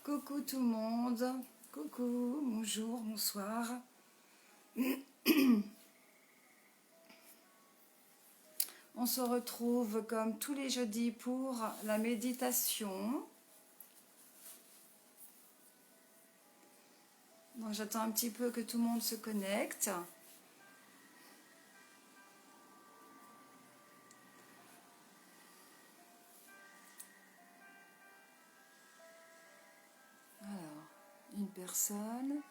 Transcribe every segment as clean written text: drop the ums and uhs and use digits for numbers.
Coucou tout le monde, coucou, bonjour, bonsoir. On se retrouve comme tous les jeudis pour la méditation. Bon, j'attends un petit peu que tout le monde se connecte. Alors, une personne.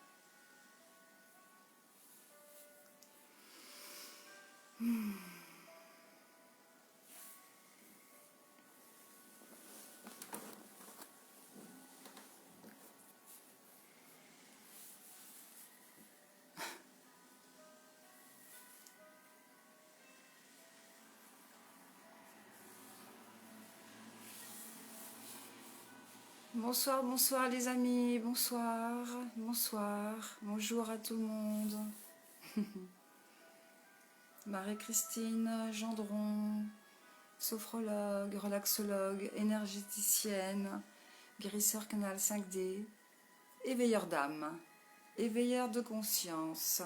Bonsoir, bonsoir les amis, bonsoir, bonsoir, bonjour à tout le monde. Marie-Christine Gendron, sophrologue, relaxologue, énergéticienne, guérisseur canal 5D, éveilleur d'âme, éveilleur de conscience.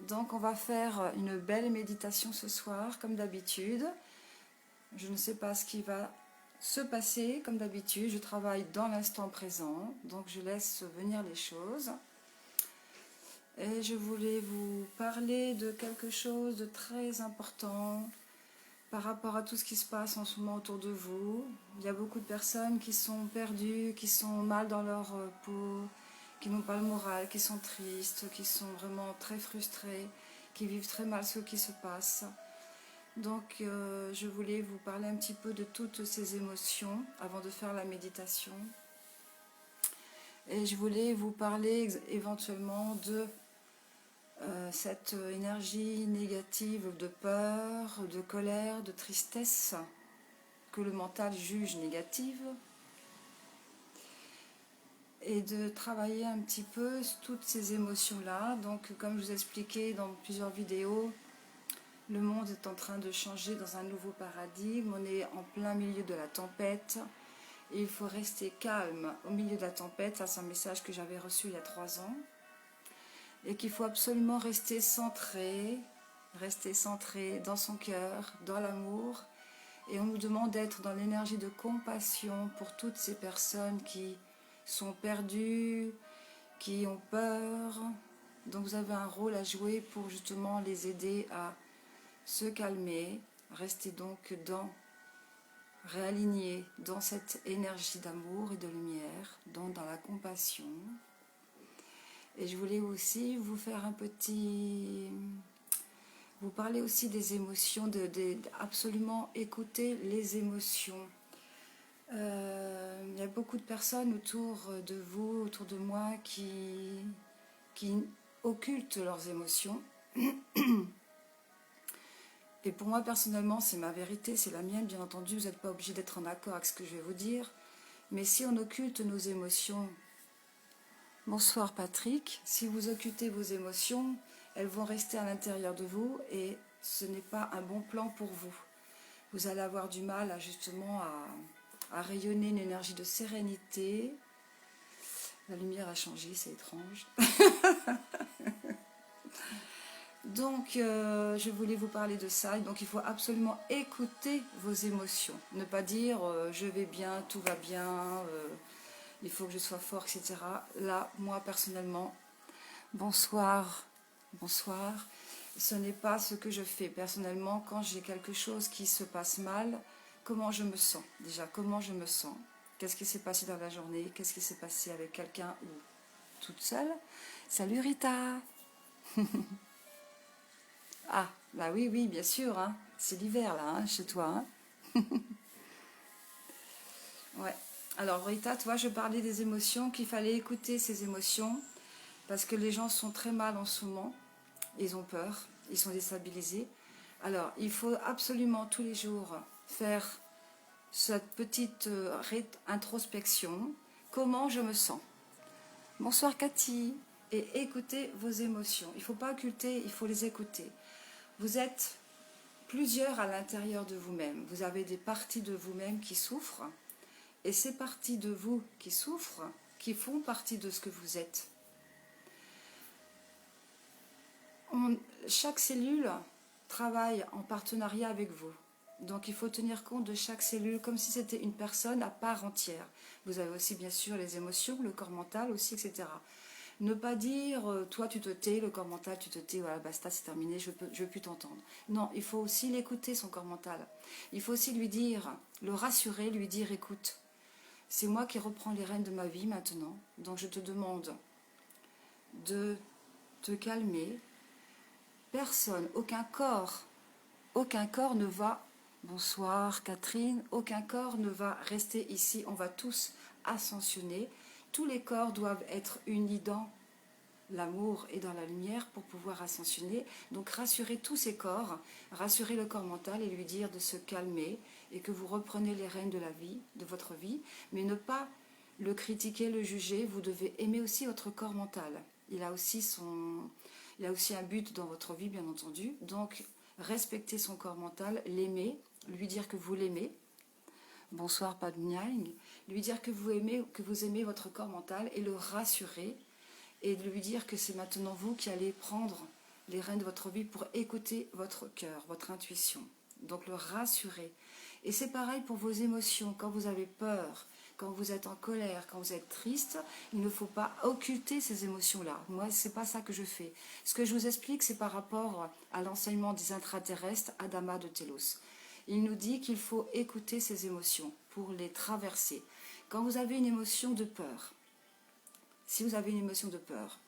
Donc on va faire une belle méditation ce soir, comme d'habitude. Je ne sais pas ce qui va se passer, comme d'habitude. Je travaille dans l'instant présent, donc je laisse venir les choses. Et je voulais vous parler de quelque chose de très important par rapport à tout ce qui se passe en ce moment autour de vous. Il y a beaucoup de personnes qui sont perdues, qui sont mal dans leur peau, qui n'ont pas le moral, qui sont tristes, qui sont vraiment très frustrées, qui vivent très mal ce qui se passe. Donc je voulais vous parler un petit peu de toutes ces émotions avant de faire la méditation. Et je voulais vous parler éventuellement de cette énergie négative de peur, de colère, de tristesse que le mental juge négative, et de travailler un petit peu toutes ces émotions-là. Donc comme je vous ai expliqué dans plusieurs vidéos, le monde est en train de changer dans un nouveau paradigme, on est en plein milieu de la tempête, et il faut rester calme au milieu de la tempête. Ça c'est un message que j'avais reçu il y a 3 ans, et qu'il faut absolument rester centré dans son cœur, dans l'amour, et on nous demande d'être dans l'énergie de compassion pour toutes ces personnes qui sont perdues, qui ont peur. Donc vous avez un rôle à jouer pour justement les aider à se calmer, rester donc réaligner dans cette énergie d'amour et de lumière, donc dans la compassion. Et je voulais aussi vous faire vous parler aussi des émotions, absolument écouter les émotions. Il y a beaucoup de personnes autour de vous, autour de moi, qui occultent leurs émotions. Et pour moi, personnellement, c'est ma vérité, c'est la mienne, bien entendu. Vous n'êtes pas obligé d'être en accord avec ce que je vais vous dire. Mais si on occulte nos émotions... Bonsoir Patrick. Si vous occultez vos émotions, elles vont rester à l'intérieur de vous et ce n'est pas un bon plan pour vous. Vous allez avoir du mal justement à rayonner une énergie de sérénité. La lumière a changé, c'est étrange. Donc, je voulais vous parler de ça. Donc, il faut absolument écouter vos émotions. Ne pas dire je vais bien, tout va bien, il faut que je sois fort, etc. Là, moi, personnellement, bonsoir, bonsoir. Ce n'est pas ce que je fais. Personnellement, quand j'ai quelque chose qui se passe mal, comment je me sens? Déjà, comment je me sens? Qu'est-ce qui s'est passé dans la journée? Qu'est-ce qui s'est passé avec quelqu'un ou toute seule? Salut Rita. Ah, bah oui, oui, bien sûr, hein. C'est l'hiver là, hein, chez toi. Hein. Ouais. Alors Rita, toi, je parlais des émotions, qu'il fallait écouter ces émotions, parce que les gens sont très mal en ce moment, ils ont peur, ils sont déstabilisés. Alors, il faut absolument tous les jours faire cette petite introspection. Comment je me sens? Bonsoir Cathy. Et écoutez vos émotions. Il ne faut pas occulter, il faut les écouter. Vous êtes plusieurs à l'intérieur de vous-même. Vous avez des parties de vous-même qui souffrent Et ces parties de vous qui souffrent, qui font partie de ce que vous êtes. Chaque cellule travaille en partenariat avec vous. Donc il faut tenir compte de chaque cellule comme si c'était une personne à part entière. Vous avez aussi bien sûr les émotions, le corps mental aussi, etc. Ne pas dire, toi tu te tais, le corps mental tu te tais, voilà, basta, c'est terminé, je veux plus t'entendre. Non, il faut aussi l'écouter, son corps mental. Il faut aussi lui dire, le rassurer, lui dire, écoute, c'est moi qui reprends les rênes de ma vie maintenant, donc je te demande de te calmer. Personne, aucun corps ne va, bonsoir Catherine, aucun corps ne va rester ici, on va tous ascensionner. Tous les corps doivent être unis dans l'amour et dans la lumière pour pouvoir ascensionner. Donc rassurez tous ces corps, rassurez le corps mental et lui dire de se calmer et que vous reprenez les rênes de la vie, de votre vie, mais ne pas le critiquer, le juger. Vous devez aimer aussi votre corps mental. Il a aussi un but dans votre vie, bien entendu. Donc respectez son corps mental, l'aimer, lui dire que vous l'aimez. Bonsoir Padnyang. Lui dire que vous aimez votre corps mental et le rassurer et de lui dire que c'est maintenant vous qui allez prendre les rênes de votre vie pour écouter votre cœur, votre intuition. Donc le rassurer. Et c'est pareil pour vos émotions. Quand vous avez peur, quand vous êtes en colère, quand vous êtes triste, il ne faut pas occulter ces émotions-là. Moi, ce n'est pas ça que je fais. Ce que je vous explique, c'est par rapport à l'enseignement des intraterrestres, Adama de Telos. Il nous dit qu'il faut écouter ces émotions pour les traverser. Quand vous avez une émotion de peur, si vous avez une émotion de peur,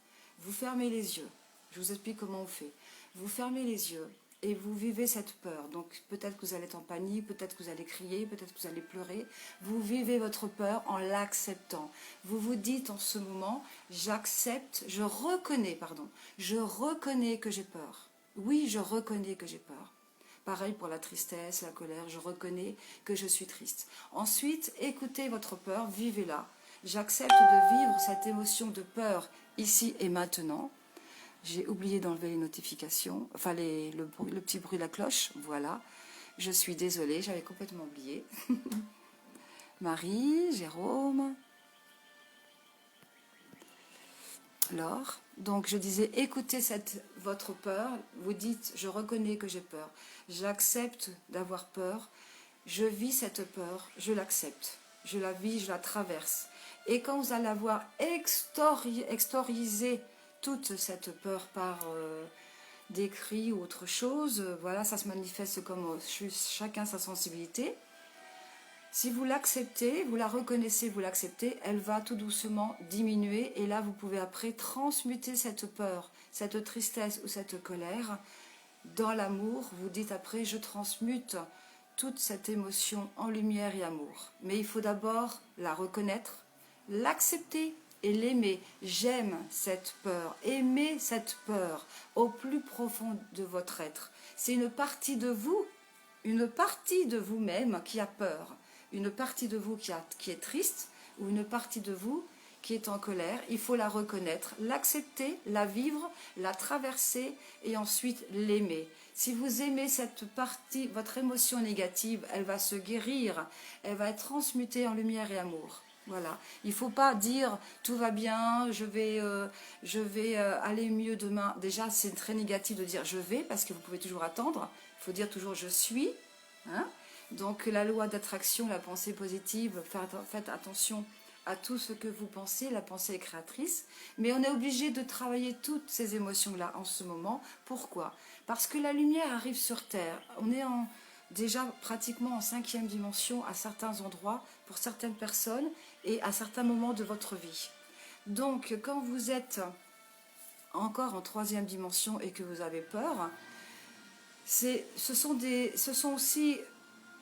vous fermez les yeux. Je vous explique comment on fait. Vous fermez les yeux et vous vivez cette peur. Donc peut-être que vous allez être en panique, peut-être que vous allez crier, peut-être que vous allez pleurer. Vous vivez votre peur en l'acceptant. Vous vous dites en ce moment, je reconnais que j'ai peur. Oui, je reconnais que j'ai peur. Pareil pour la tristesse, la colère, je reconnais que je suis triste. Ensuite, écoutez votre peur, vivez-la. J'accepte de vivre cette émotion de peur ici et maintenant. J'ai oublié d'enlever les notifications, enfin le petit bruit de la cloche, voilà. Je suis désolée, j'avais complètement oublié. Marie, Jérôme, Laure. Donc je disais, écoutez votre peur, vous dites, je reconnais que j'ai peur, j'accepte d'avoir peur, je vis cette peur, je l'accepte, je la vis, je la traverse. Et quand vous allez avoir extorisé toute cette peur par des cris ou autre chose, voilà, ça se manifeste comme chacun sa sensibilité. Si vous l'acceptez, vous la reconnaissez, vous l'acceptez, elle va tout doucement diminuer et là vous pouvez après transmuter cette peur, cette tristesse ou cette colère dans l'amour. Vous dites après, je transmute toute cette émotion en lumière et amour. Mais il faut d'abord la reconnaître, l'accepter et l'aimer. J'aime cette peur, aimez cette peur au plus profond de votre être. C'est une partie de vous, une partie de vous-même qui a peur, une partie de vous qui est triste ou une partie de vous qui est en colère. Il faut la reconnaître, l'accepter, la vivre, la traverser et ensuite l'aimer. Si vous aimez cette partie, votre émotion négative, elle va se guérir, elle va être transmutée en lumière et amour. Voilà. Il ne faut pas dire tout va bien, je vais aller mieux demain. Déjà, c'est très négatif de dire je vais parce que vous pouvez toujours attendre. Il faut dire toujours je suis. Hein? Donc la loi d'attraction, la pensée positive, faites attention à tout ce que vous pensez, la pensée est créatrice, mais on est obligé de travailler toutes ces émotions-là en ce moment. Pourquoi? Parce que la lumière arrive sur Terre. On est déjà pratiquement en 5e dimension à certains endroits, pour certaines personnes, et à certains moments de votre vie. Donc quand vous êtes encore en 3e dimension et que vous avez peur, ce sont aussi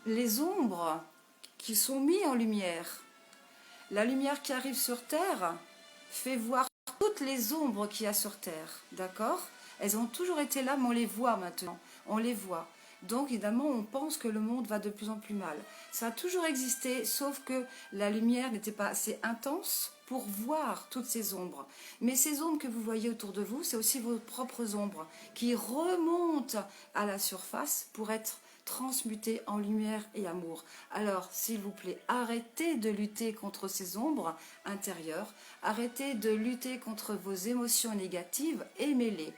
les ombres qui sont mises en lumière. La lumière qui arrive sur Terre fait voir toutes les ombres qu'il y a sur Terre, d'accord? Elles ont toujours été là, mais on les voit maintenant, on les voit. Donc évidemment, on pense que le monde va de plus en plus mal. Ça a toujours existé, sauf que la lumière n'était pas assez intense pour voir toutes ces ombres. Mais ces ombres que vous voyez autour de vous, c'est aussi vos propres ombres qui remontent à la surface pour être transmuter en lumière et amour. Alors, s'il vous plaît, arrêtez de lutter contre ces ombres intérieures, arrêtez de lutter contre vos émotions négatives, aimez-les.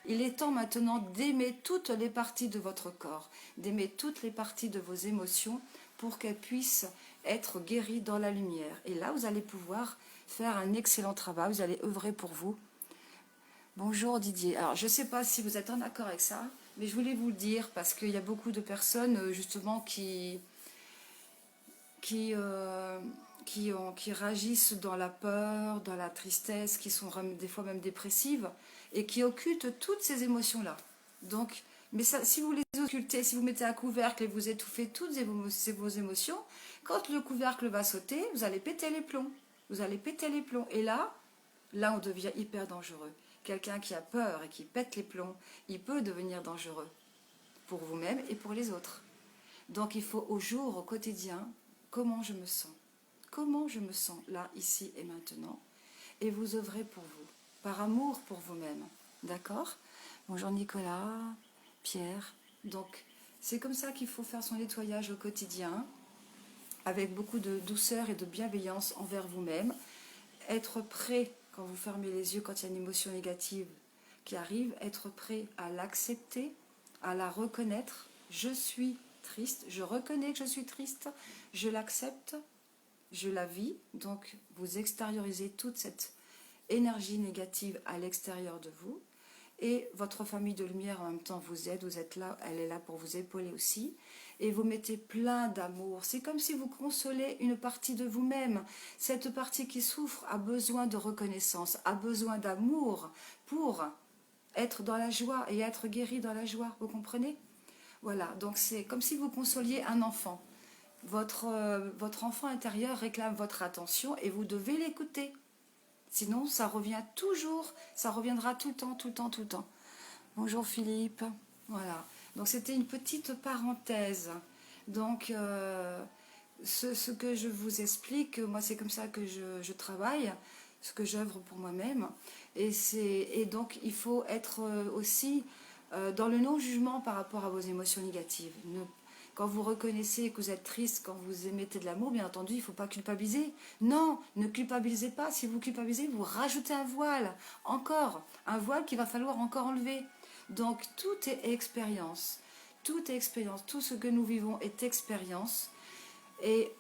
Il est temps maintenant d'aimer toutes les parties de votre corps, d'aimer toutes les parties de vos émotions pour qu'elles puissent être guéries dans la lumière. Et là, vous allez pouvoir faire un excellent travail, vous allez œuvrer pour vous. Bonjour Didier. Alors, je ne sais pas si vous êtes en accord avec ça, mais je voulais vous le dire parce qu'il y a beaucoup de personnes justement qui réagissent dans la peur, dans la tristesse, qui sont des fois même dépressives et qui occultent toutes ces émotions-là. Donc, mais ça, si vous les occultez, si vous mettez un couvercle et vous étouffez toutes vos émotions, quand le couvercle va sauter, vous allez péter les plombs. Vous allez péter les plombs. Et là, on devient hyper dangereux. Quelqu'un qui a peur et qui pète les plombs, il peut devenir dangereux pour vous-même et pour les autres. Donc, il faut au jour, au quotidien, comment je me sens. Comment je me sens là, ici et maintenant. Et vous œuvrez pour vous, par amour pour vous-même. D'accord? Bonjour Nicolas, Pierre. Donc, c'est comme ça qu'il faut faire son nettoyage au quotidien, avec beaucoup de douceur et de bienveillance envers vous-même. Être prêt, quand vous fermez les yeux, quand il y a une émotion négative qui arrive, être prêt à l'accepter, à la reconnaître. Je suis triste, je reconnais que je suis triste, je l'accepte, je la vis. Donc, vous extériorisez toute cette énergie négative à l'extérieur de vous. Et votre famille de lumière en même temps vous aide, vous êtes là, elle est là pour vous épauler aussi. Et vous mettez plein d'amour. C'est comme si vous consolez une partie de vous-même. Cette partie qui souffre a besoin de reconnaissance, a besoin d'amour pour être dans la joie et être guéri dans la joie. Vous comprenez? Voilà, donc c'est comme si vous consoliez un enfant. Votre enfant intérieur réclame votre attention et vous devez l'écouter. Sinon, ça revient toujours, ça reviendra tout le temps, tout le temps, tout le temps. Bonjour Philippe. Voilà. Donc, c'était une petite parenthèse. Donc, ce que je vous explique, moi, c'est comme ça que je travaille, ce que j'œuvre pour moi-même. Et donc, il faut être aussi dans le non-jugement par rapport à vos émotions négatives. Quand vous reconnaissez que vous êtes triste, quand vous émettez de l'amour, bien entendu, il ne faut pas culpabiliser. Non, ne culpabilisez pas. Si vous culpabilisez, vous rajoutez un voile. Encore, un voile qu'il va falloir encore enlever. Donc, tout est expérience. Tout est expérience. Tout ce que nous vivons est expérience. Et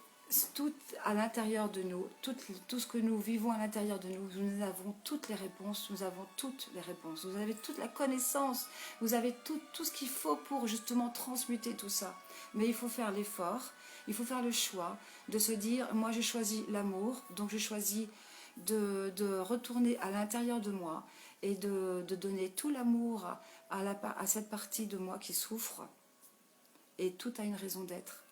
tout à l'intérieur de nous, tout ce que nous vivons à l'intérieur de nous, nous avons toutes les réponses, nous avons toutes les réponses. Vous avez toute la connaissance, vous avez tout ce qu'il faut pour justement transmuter tout ça. Mais il faut faire l'effort, il faut faire le choix de se dire, moi j'ai choisi l'amour, donc je choisis de retourner à l'intérieur de moi et de donner tout l'amour à cette partie de moi qui souffre. Et tout a une raison d'être.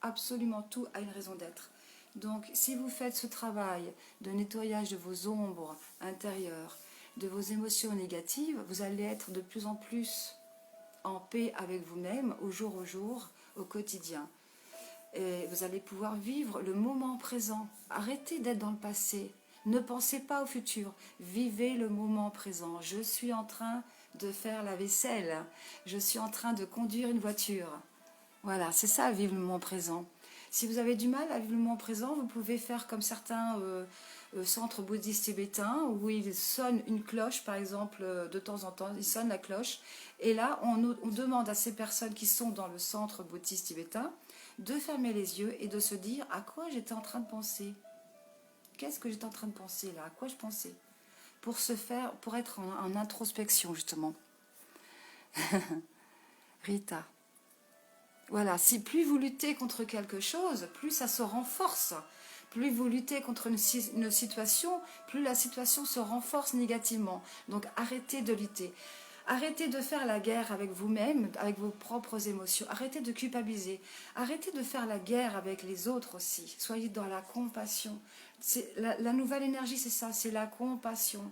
Absolument tout a une raison d'être. Donc, si vous faites ce travail de nettoyage de vos ombres intérieures, de vos émotions négatives, vous allez être de plus en plus en paix avec vous-même, au jour, au quotidien. Et vous allez pouvoir vivre le moment présent. Arrêtez d'être dans le passé. Ne pensez pas au futur. Vivez le moment présent. Je suis en train de faire la vaisselle. Je suis en train de conduire une voiture. Voilà, c'est ça, vivre le moment présent. Si vous avez du mal à vivre le moment présent, vous pouvez faire comme certains centres bouddhistes tibétains où ils sonnent une cloche, par exemple, de temps en temps, ils sonnent la cloche. Et là, on demande à ces personnes qui sont dans le centre bouddhiste tibétain de fermer les yeux et de se dire à quoi j'étais en train de penser. Qu'est-ce que j'étais en train de penser là? À quoi je pensais? Pour être en introspection, justement. Rita. Voilà, si plus vous luttez contre quelque chose, plus ça se renforce. Plus vous luttez contre une situation, plus la situation se renforce négativement. Donc arrêtez de lutter. Arrêtez de faire la guerre avec vous-même, avec vos propres émotions. Arrêtez de culpabiliser. Arrêtez de faire la guerre avec les autres aussi. Soyez dans la compassion. La nouvelle énergie, c'est ça, c'est la compassion.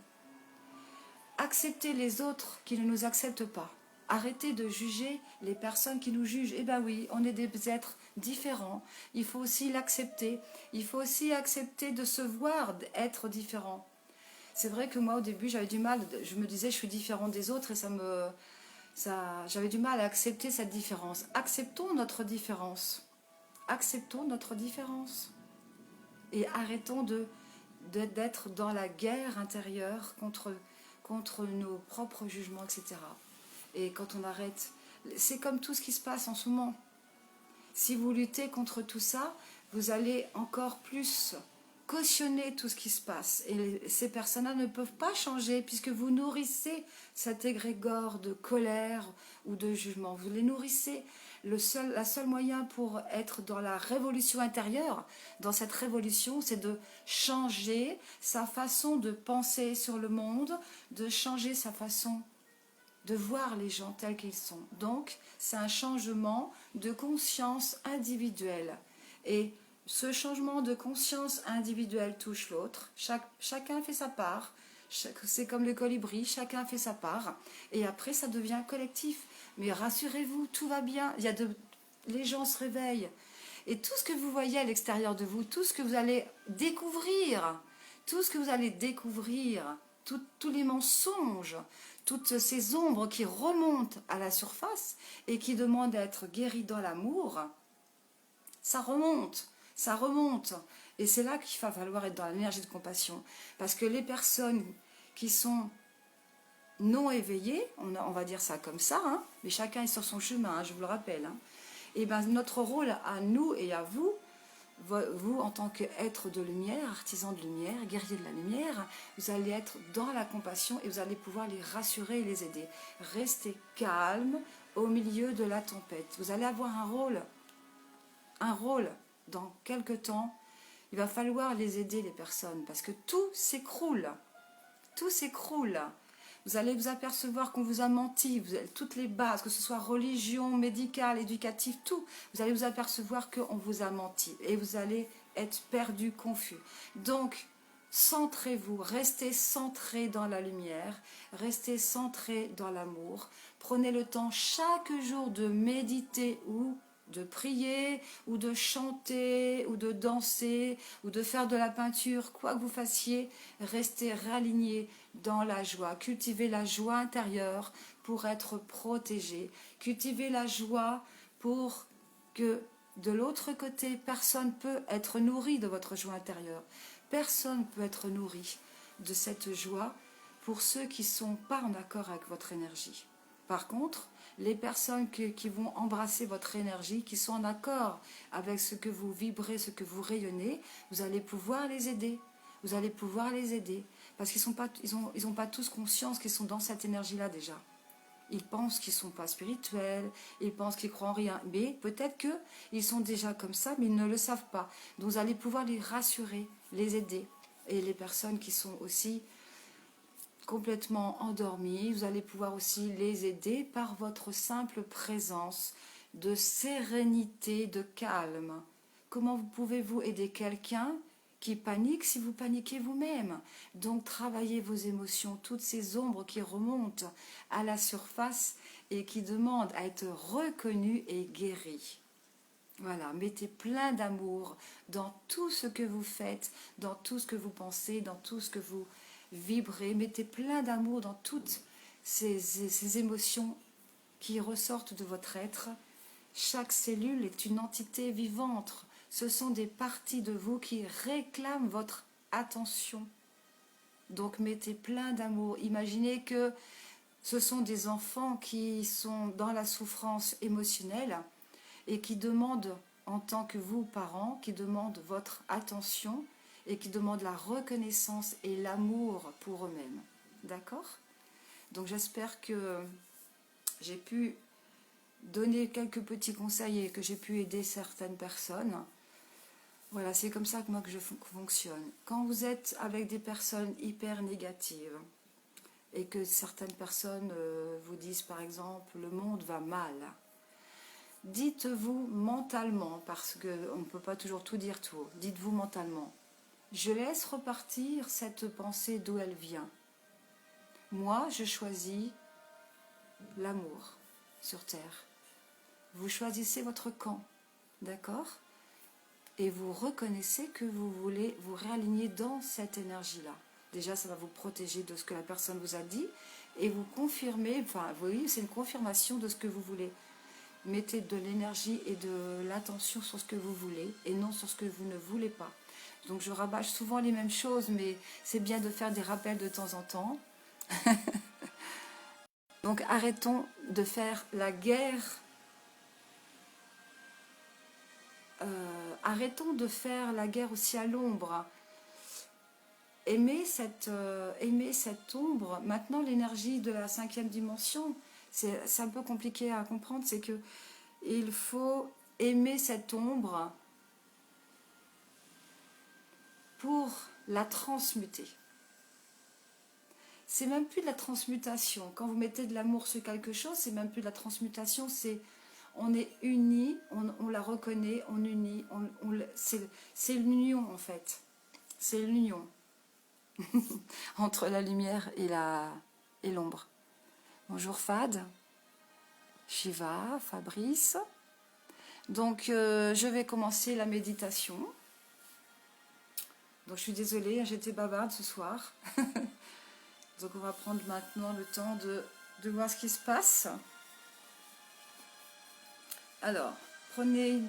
Acceptez les autres qui ne nous acceptent pas. Arrêtez de juger les personnes qui nous jugent. Eh bien oui, on est des êtres différents. Il faut aussi l'accepter. Il faut aussi accepter de se voir être différent. C'est vrai que moi, au début, j'avais du mal. Je me disais, je suis différente des autres et ça j'avais du mal à accepter cette différence. Acceptons notre différence. Acceptons notre différence. Et arrêtons d'être dans la guerre intérieure contre nos propres jugements, etc. Et quand on arrête, c'est comme tout ce qui se passe en ce moment. Si vous luttez contre tout ça, vous allez encore plus cautionner tout ce qui se passe. Et ces personnes-là ne peuvent pas changer puisque vous nourrissez cet égrégore de colère ou de jugement. Vous les nourrissez. La seule moyen pour être dans la révolution intérieure, dans cette révolution, c'est de changer sa façon de penser sur le monde, de changer sa façon de voir les gens tels qu'ils sont. Donc, c'est un changement de conscience individuelle. Et ce changement de conscience individuelle touche l'autre. Chacun fait sa part. C'est comme le colibri, chacun fait sa part. Et après, ça devient collectif. Mais rassurez-vous, tout va bien. Les gens se réveillent. Et tout ce que vous voyez à l'extérieur de vous, tout ce que vous allez découvrir, tous les mensonges, toutes ces ombres qui remontent à la surface et qui demandent à être guéries dans l'amour, ça remonte. Et c'est là qu'il va falloir être dans l'énergie de compassion. Parce que les personnes qui sont non éveillées, on va dire ça comme ça, hein, mais chacun est sur son chemin, hein, je vous le rappelle. Hein, et ben notre rôle à nous et à vous, vous en tant qu'être de lumière, artisan de lumière, guerrier de la lumière, vous allez être dans la compassion et vous allez pouvoir les rassurer et les aider. Restez calme au milieu de la tempête. Vous allez avoir un rôle dans quelque temps. Il va falloir les aider, les personnes, parce que tout s'écroule. Vous allez vous apercevoir qu'on vous a menti, toutes les bases, que ce soit religion, médicale, éducative, tout, vous allez vous apercevoir qu'on vous a menti et vous allez être perdu, confus. Donc, centrez-vous, restez centrés dans la lumière, restez centrés dans l'amour. Prenez le temps chaque jour de méditer ou de prier, ou de chanter, ou de danser, ou de faire de la peinture, quoi que vous fassiez, restez réalignés dans la joie. Cultivez la joie intérieure pour être protégé. Cultivez la joie pour que de l'autre côté, personne ne peut être nourri de votre joie intérieure. Personne ne peut être nourri de cette joie pour ceux qui ne sont pas en accord avec votre énergie. Par contre, les personnes qui vont embrasser votre énergie, qui sont en accord avec ce que vous vibrez, ce que vous rayonnez, vous allez pouvoir les aider. Parce qu'ils n'ont pas tous conscience qu'ils sont dans cette énergie-là déjà. Ils pensent qu'ils ne sont pas spirituels, ils pensent qu'ils croient en rien. Mais peut-être qu'ils sont déjà comme ça, mais ils ne le savent pas. Donc vous allez pouvoir les rassurer, les aider. Et les personnes qui sont aussi complètement endormis, vous allez pouvoir aussi les aider par votre simple présence de sérénité, de calme. Comment pouvez-vous aider quelqu'un qui panique si vous paniquez vous-même? Donc travaillez vos émotions, toutes ces ombres qui remontent à la surface et qui demandent à être reconnues et guéries. Voilà, mettez plein d'amour dans tout ce que vous faites, dans tout ce que vous pensez, dans tout ce que vous vibrez. Mettez plein d'amour dans toutes ces émotions qui ressortent de votre être. Chaque cellule est une entité vivante. Ce sont des parties de vous qui réclament votre attention. Donc mettez plein d'amour. Imaginez que ce sont des enfants qui sont dans la souffrance émotionnelle et qui demandent, en tant que vous, parents, qui demandent votre attention et qui demandent la reconnaissance et l'amour pour eux-mêmes. D'accord? Donc j'espère que j'ai pu donner quelques petits conseils et que j'ai pu aider certaines personnes. Voilà, c'est comme ça que je fonctionne. Quand vous êtes avec des personnes hyper négatives et que certaines personnes vous disent par exemple « le monde va mal », dites-vous mentalement, parce qu'on ne peut pas toujours tout dire tout haut, dites-vous mentalement, je laisse repartir cette pensée d'où elle vient. Moi, je choisis l'amour sur Terre. Vous choisissez votre camp, d'accord? Et vous reconnaissez que vous voulez vous réaligner dans cette énergie-là. Déjà, ça va vous protéger de ce que la personne vous a dit, et vous confirmez, enfin vous voyez, c'est une confirmation de ce que vous voulez. Mettez de l'énergie et de l'attention sur ce que vous voulez et non sur ce que vous ne voulez pas. Donc je rabâche souvent les mêmes choses, mais c'est bien de faire des rappels de temps en temps. Donc arrêtons de faire la guerre. Arrêtons de faire la guerre aussi à l'ombre. Aimer cette ombre. Maintenant, l'énergie de la 5e dimension, c'est un peu compliqué à comprendre, c'est que il faut aimer cette ombre pour la transmuter. C'est même plus de la transmutation. Quand vous mettez de l'amour sur quelque chose, c'est même plus de la transmutation, c'est on est unis, on la reconnaît, on unit, c'est l'union en fait. C'est l'union entre la lumière et l'ombre. Bonjour Fad, Shiva, Fabrice. Donc je vais commencer la méditation. Donc je suis désolée, j'étais bavarde ce soir. Donc on va prendre maintenant le temps de voir ce qui se passe. Alors, prenez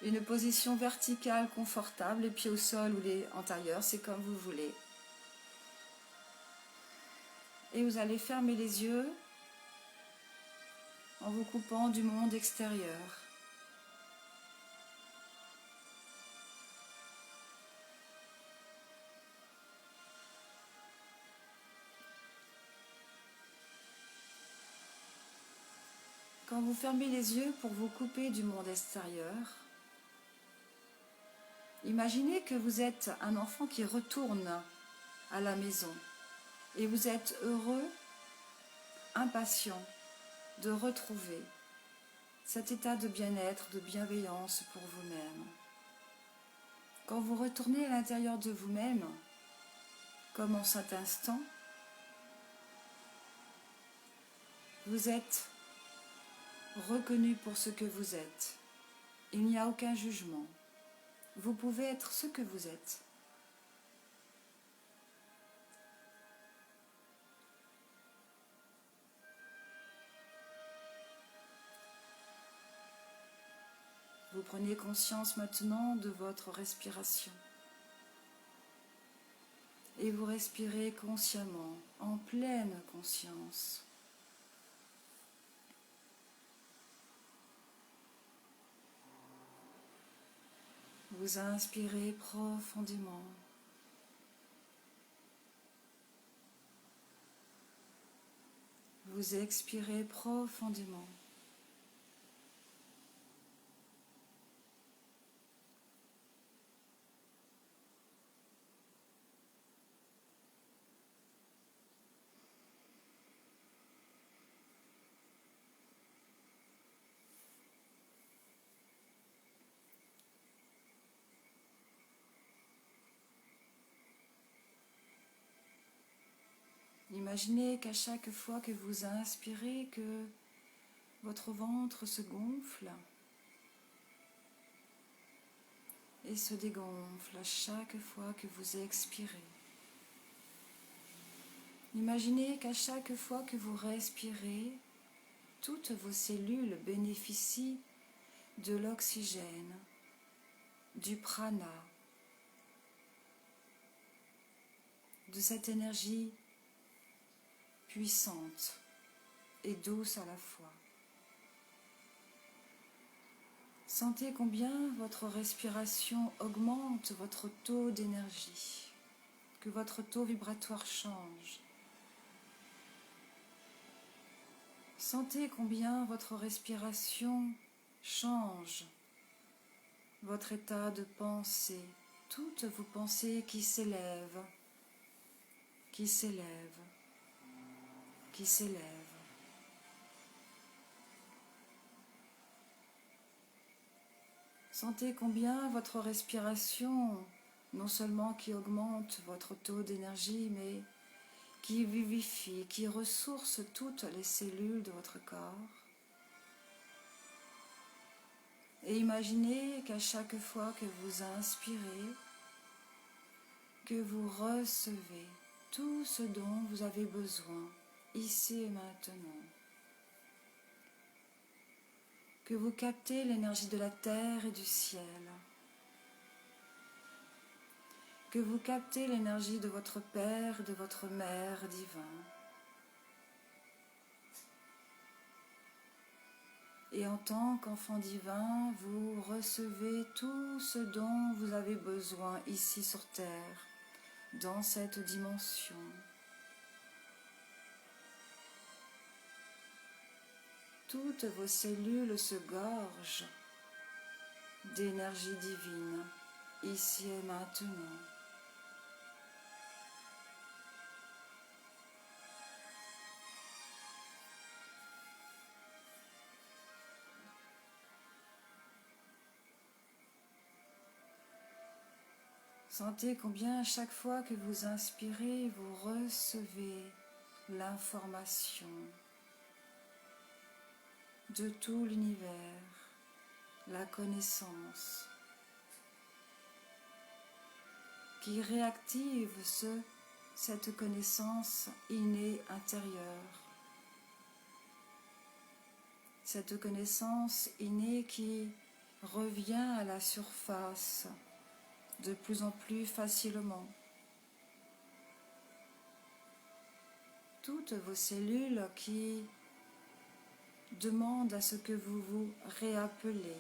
une position verticale confortable, les pieds au sol ou les antérieurs, c'est comme vous voulez. Et vous allez fermer les yeux en vous coupant du monde extérieur. Quand vous fermez les yeux pour vous couper du monde extérieur, imaginez que vous êtes un enfant qui retourne à la maison et vous êtes heureux, impatient de retrouver cet état de bien-être, de bienveillance pour vous-même. Quand vous retournez à l'intérieur de vous-même, comme en cet instant, vous êtes reconnu pour ce que vous êtes. Il n'y a aucun jugement. Vous pouvez être ce que vous êtes. Vous prenez conscience maintenant de votre respiration. Et vous respirez consciemment, en pleine conscience. Vous inspirez profondément. Vous expirez profondément. Imaginez qu'à chaque fois que vous inspirez, que votre ventre se gonfle et se dégonfle à chaque fois que vous expirez. Imaginez qu'à chaque fois que vous respirez, toutes vos cellules bénéficient de l'oxygène, du prana, de cette énergie puissante et douce à la fois. Sentez combien votre respiration augmente votre taux d'énergie, que votre taux vibratoire change. Sentez combien votre respiration change votre état de pensée, toutes vos pensées qui s'élèvent, qui s'élèvent, qui s'élèvent. Sentez combien votre respiration, non seulement qui augmente votre taux d'énergie, mais qui vivifie, qui ressource toutes les cellules de votre corps. Et imaginez qu'à chaque fois que vous inspirez, que vous recevez tout ce dont vous avez besoin ici et maintenant. Que vous captez l'énergie de la terre et du ciel. Que vous captez l'énergie de votre Père et de votre Mère divin. Et en tant qu'enfant divin, vous recevez tout ce dont vous avez besoin ici sur Terre, dans cette dimension. Toutes vos cellules se gorgent d'énergie divine, ici et maintenant. Sentez combien à chaque fois que vous inspirez, vous recevez l'information de tout l'univers, la connaissance, qui réactive cette connaissance innée intérieure, cette connaissance innée qui revient à la surface de plus en plus facilement. Toutes vos cellules qui demandent à ce que vous vous réappelez.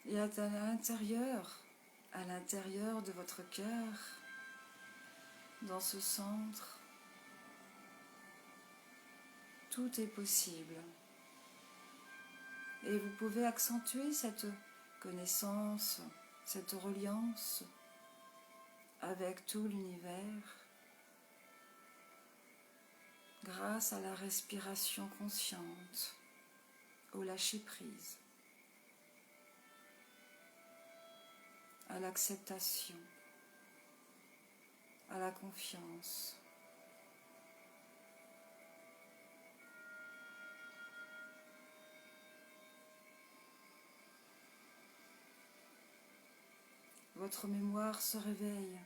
Et à l'intérieur de votre cœur, dans ce centre, tout est possible. Et vous pouvez accentuer cette connaissance, cette reliance avec tout l'univers grâce à la respiration consciente, au lâcher-prise, à l'acceptation, à la confiance. Votre mémoire se réveille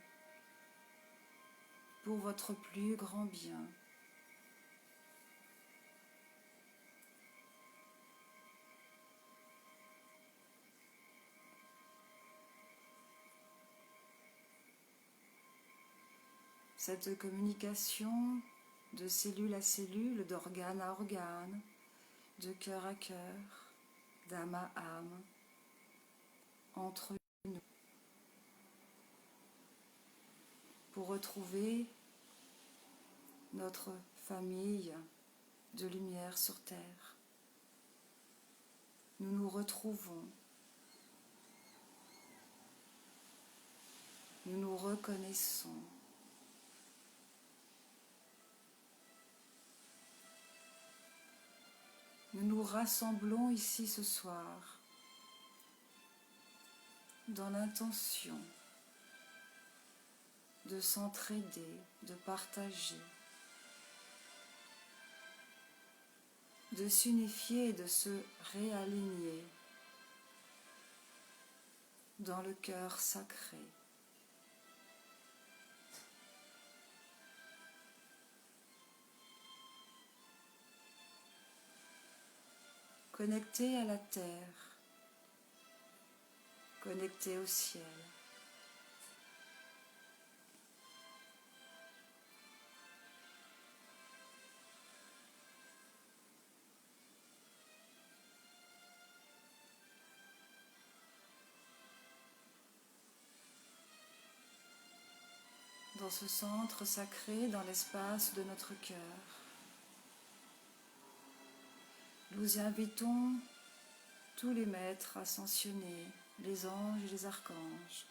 pour votre plus grand bien. Cette communication de cellule à cellule, d'organe à organe, de cœur à cœur, d'âme à âme, entre nous, pour retrouver notre famille de lumière sur terre. Nous nous retrouvons, nous nous reconnaissons. Nous nous rassemblons ici ce soir dans l'intention de s'entraider, de partager, de s'unifier et de se réaligner dans le cœur sacré. Connecté à la terre, connecté au ciel. Dans ce centre sacré, dans l'espace de notre cœur, nous y invitons tous les maîtres ascensionnés, les anges et les archanges.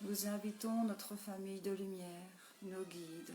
Nous y invitons notre famille de lumière, nos guides.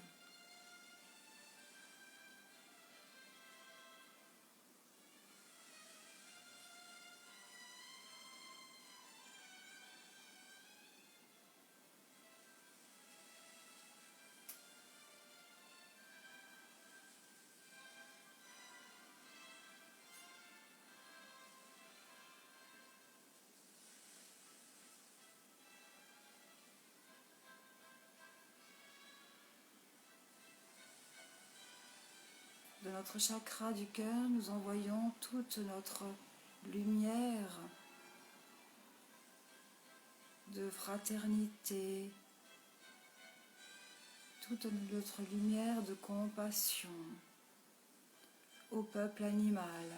notre chakra du cœur, nous envoyons toute notre lumière de fraternité, toute notre lumière de compassion au peuple animal.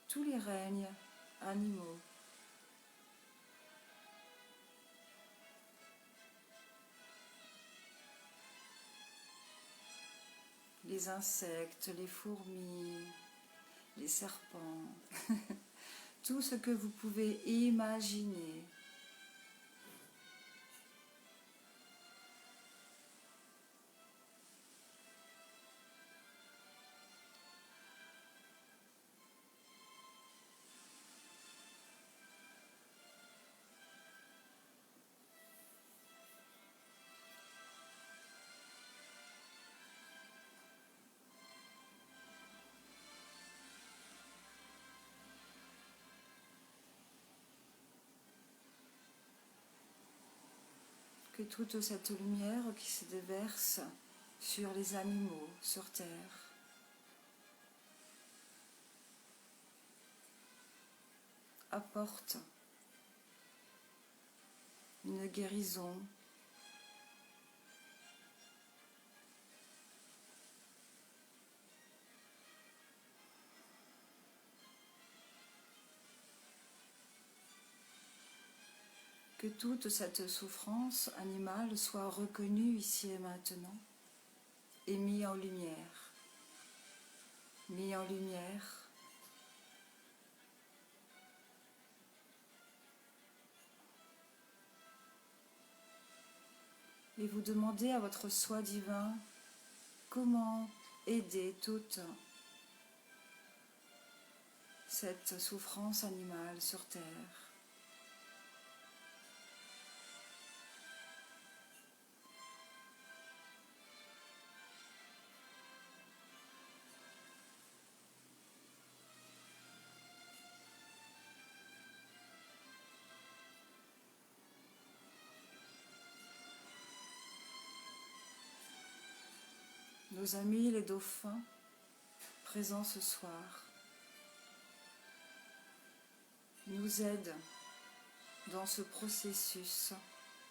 Tous les règnes animaux. Les insectes, les fourmis, les serpents, tout ce que vous pouvez imaginer. Que toute cette lumière qui se déverse sur les animaux, sur terre, apporte une guérison, que toute cette souffrance animale soit reconnue ici et maintenant et mise en lumière. Mis en lumière. Et vous demandez à votre soi divin comment aider toute cette souffrance animale sur terre. Nos amis les dauphins, présents ce soir, nous aident dans ce processus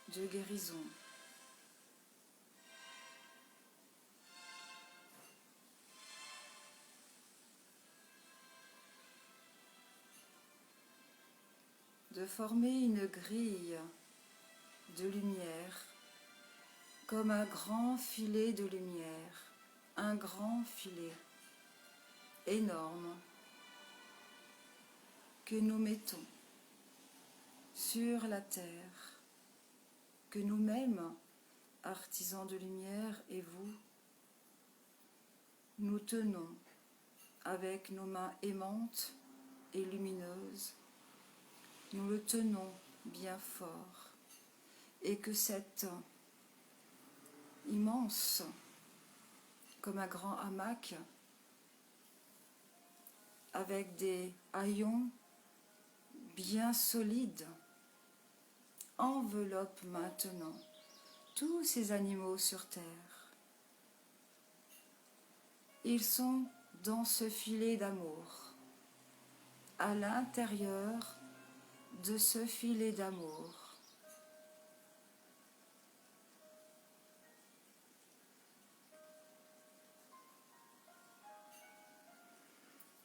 de guérison. De former une grille de lumière, comme un grand filet de lumière, un grand filet énorme que nous mettons sur la terre, que nous-mêmes, artisans de lumière et vous, nous tenons avec nos mains aimantes et lumineuses, nous le tenons bien fort, et que cette immense, comme un grand hamac, avec des haillons bien solides, enveloppe maintenant tous ces animaux sur terre. Ils sont dans ce filet d'amour, à l'intérieur de ce filet d'amour.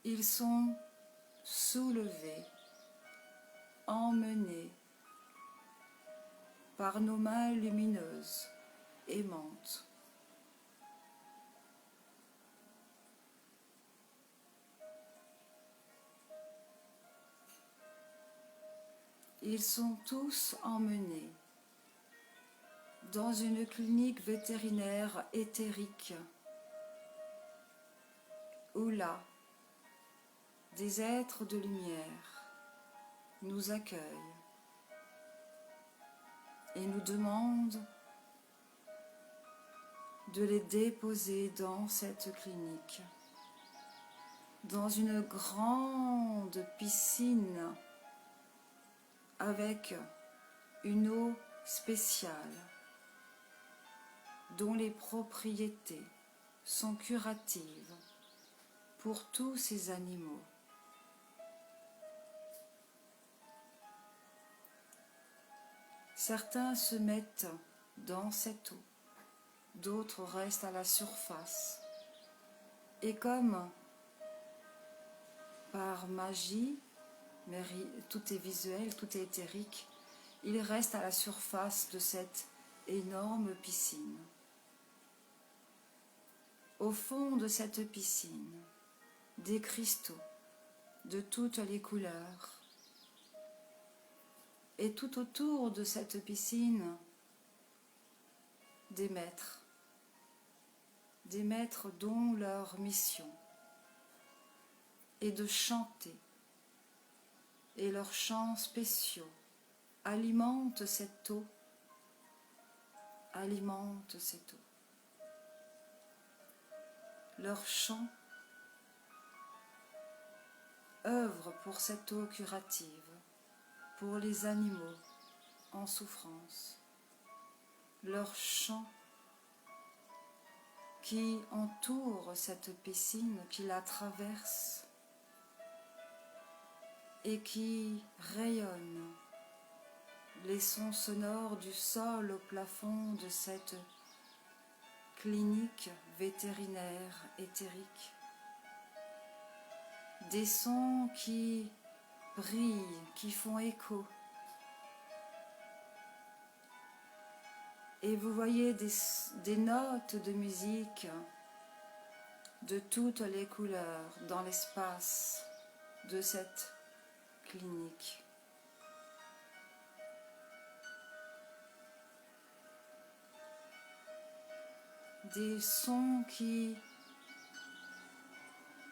Ils sont soulevés, emmenés par nos mains lumineuses, aimantes. Ils sont tous emmenés dans une clinique vétérinaire éthérique où là, des êtres de lumière nous accueillent et nous demandent de les déposer dans cette clinique, dans une grande piscine avec une eau spéciale, dont les propriétés sont curatives pour tous ces animaux. Certains se mettent dans cette eau, d'autres restent à la surface. Et comme par magie, mais tout est visuel, tout est éthérique, ils restent à la surface de cette énorme piscine. Au fond de cette piscine, des cristaux de toutes les couleurs. Et tout autour de cette piscine, des maîtres dont leur mission est de chanter, et leurs chants spéciaux alimentent cette eau, Leurs chants œuvrent pour cette eau curative, pour les animaux en souffrance. Leurs chants qui entourent cette piscine, qui la traverse et qui rayonnent les sons sonores du sol au plafond de cette clinique vétérinaire éthérique. Des sons qui brillent, qui font écho. Et vous voyez des notes de musique de toutes les couleurs dans l'espace de cette clinique. Des sons qui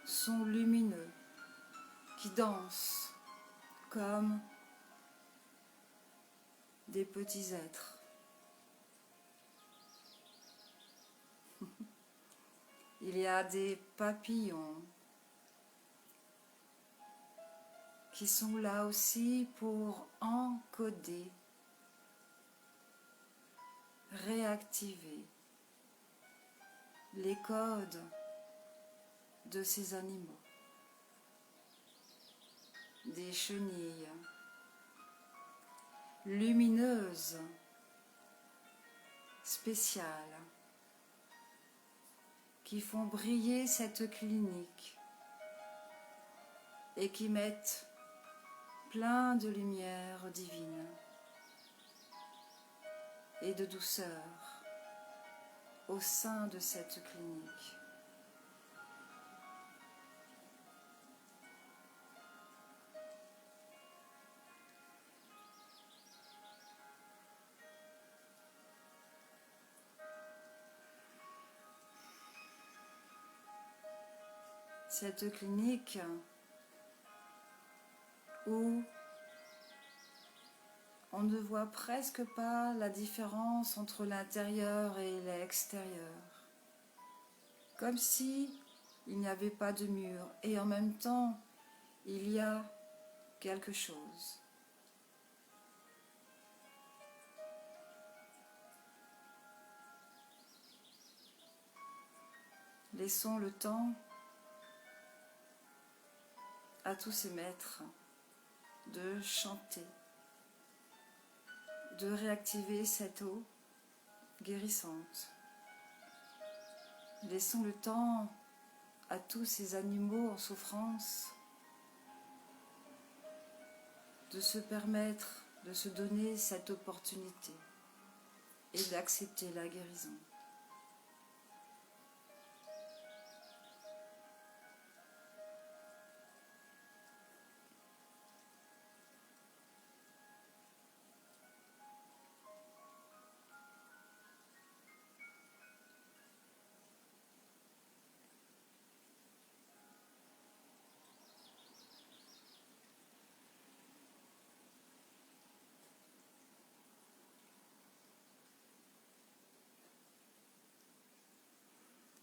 sont lumineux, qui dansent comme des petits êtres. Il y a des papillons qui sont là aussi pour encoder, réactiver les codes de ces animaux. Des chenilles lumineuses, spéciales, qui font briller cette clinique et qui mettent plein de lumière divine et de douceur au sein de cette clinique. Cette clinique où on ne voit presque pas la différence entre l'intérieur et l'extérieur. Comme si il n'y avait pas de mur et en même temps il y a quelque chose. Laissons le temps à tous ces maîtres de chanter, de réactiver cette eau guérissante. Laissons le temps à tous ces animaux en souffrance de se permettre, de se donner cette opportunité et d'accepter la guérison.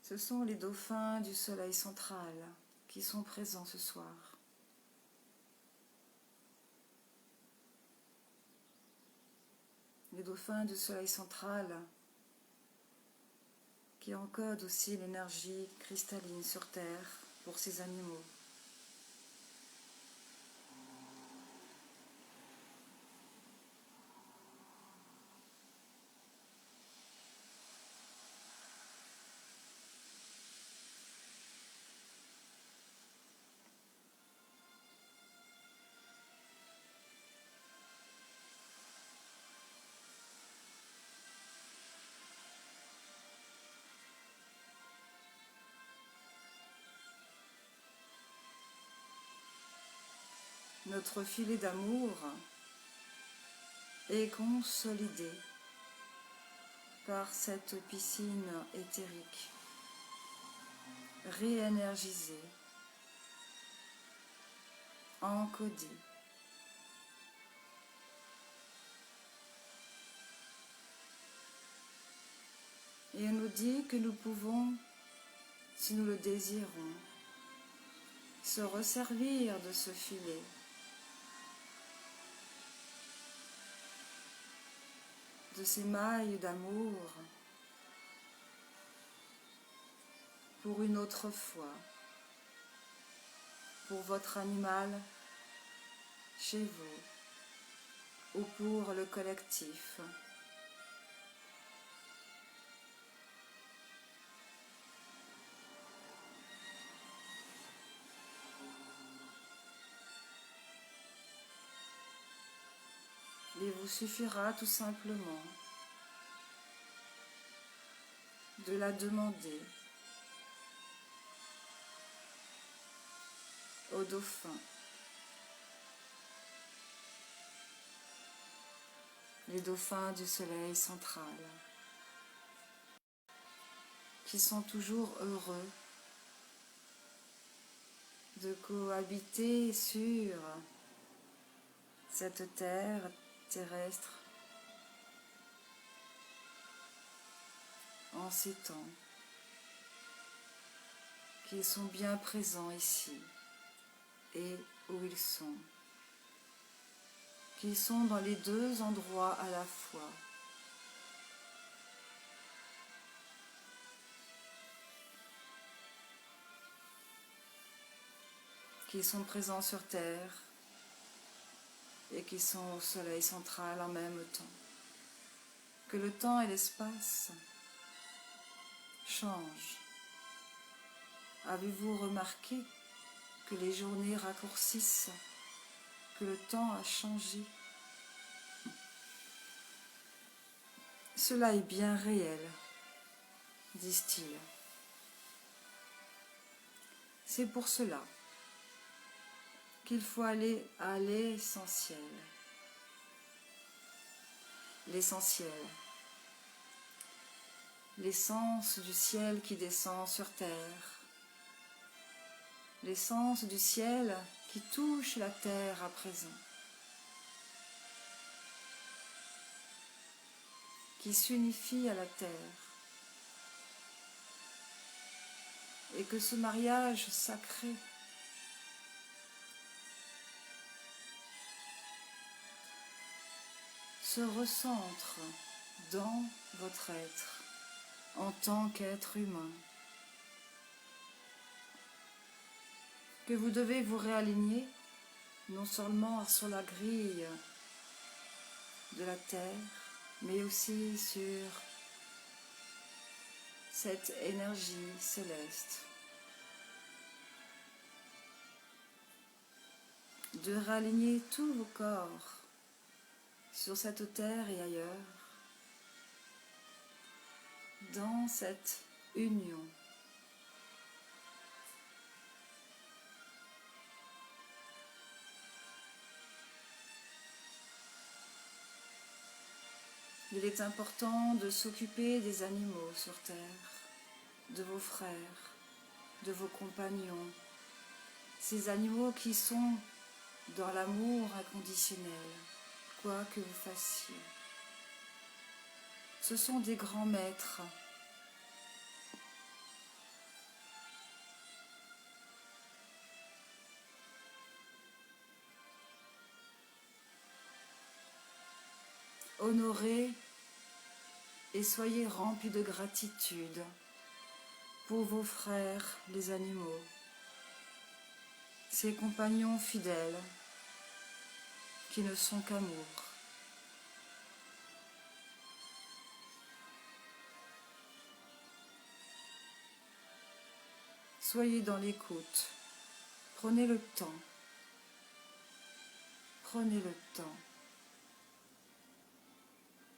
Ce sont les dauphins du soleil central qui sont présents ce soir. Les dauphins du soleil central qui encode aussi l'énergie cristalline sur Terre pour ces animaux. Notre filet d'amour est consolidé par cette piscine éthérique, réénergisée, encodée. Et elle nous dit que nous pouvons, si nous le désirons, se resservir de ce filet de ces mailles d'amour pour une autre fois, pour votre animal chez vous ou pour le collectif. Il vous suffira tout simplement de la demander au dauphin, les dauphins du soleil central, qui sont toujours heureux de cohabiter sur cette terre terrestre en ces temps, qui sont bien présents ici et où ils sont, qui sont dans les deux endroits à la fois. Qui sont présents sur Terre et qui sont au soleil central en même temps. Que le temps et l'espace changent. Avez-vous remarqué que les journées raccourcissent, que le temps a changé? Cela est bien réel, disent-ils. C'est pour cela qu'il faut aller à l'essentiel. L'essentiel, l'essence du ciel qui descend sur terre, l'essence du ciel qui touche la terre à présent, qui s'unifie à la terre, et que ce mariage sacré se recentre dans votre être en tant qu'être humain, que vous devez vous réaligner non seulement sur la grille de la terre, mais aussi sur cette énergie céleste, de réaligner tous vos corps sur cette terre et ailleurs, dans cette union. Il est important de s'occuper des animaux sur terre, de vos frères, de vos compagnons, ces animaux qui sont dans l'amour inconditionnel, quoi que vous fassiez. Ce sont des grands maîtres. Honorez et soyez remplis de gratitude pour vos frères les animaux, ces compagnons fidèles qui ne sont qu'amour. Soyez dans l'écoute, prenez le temps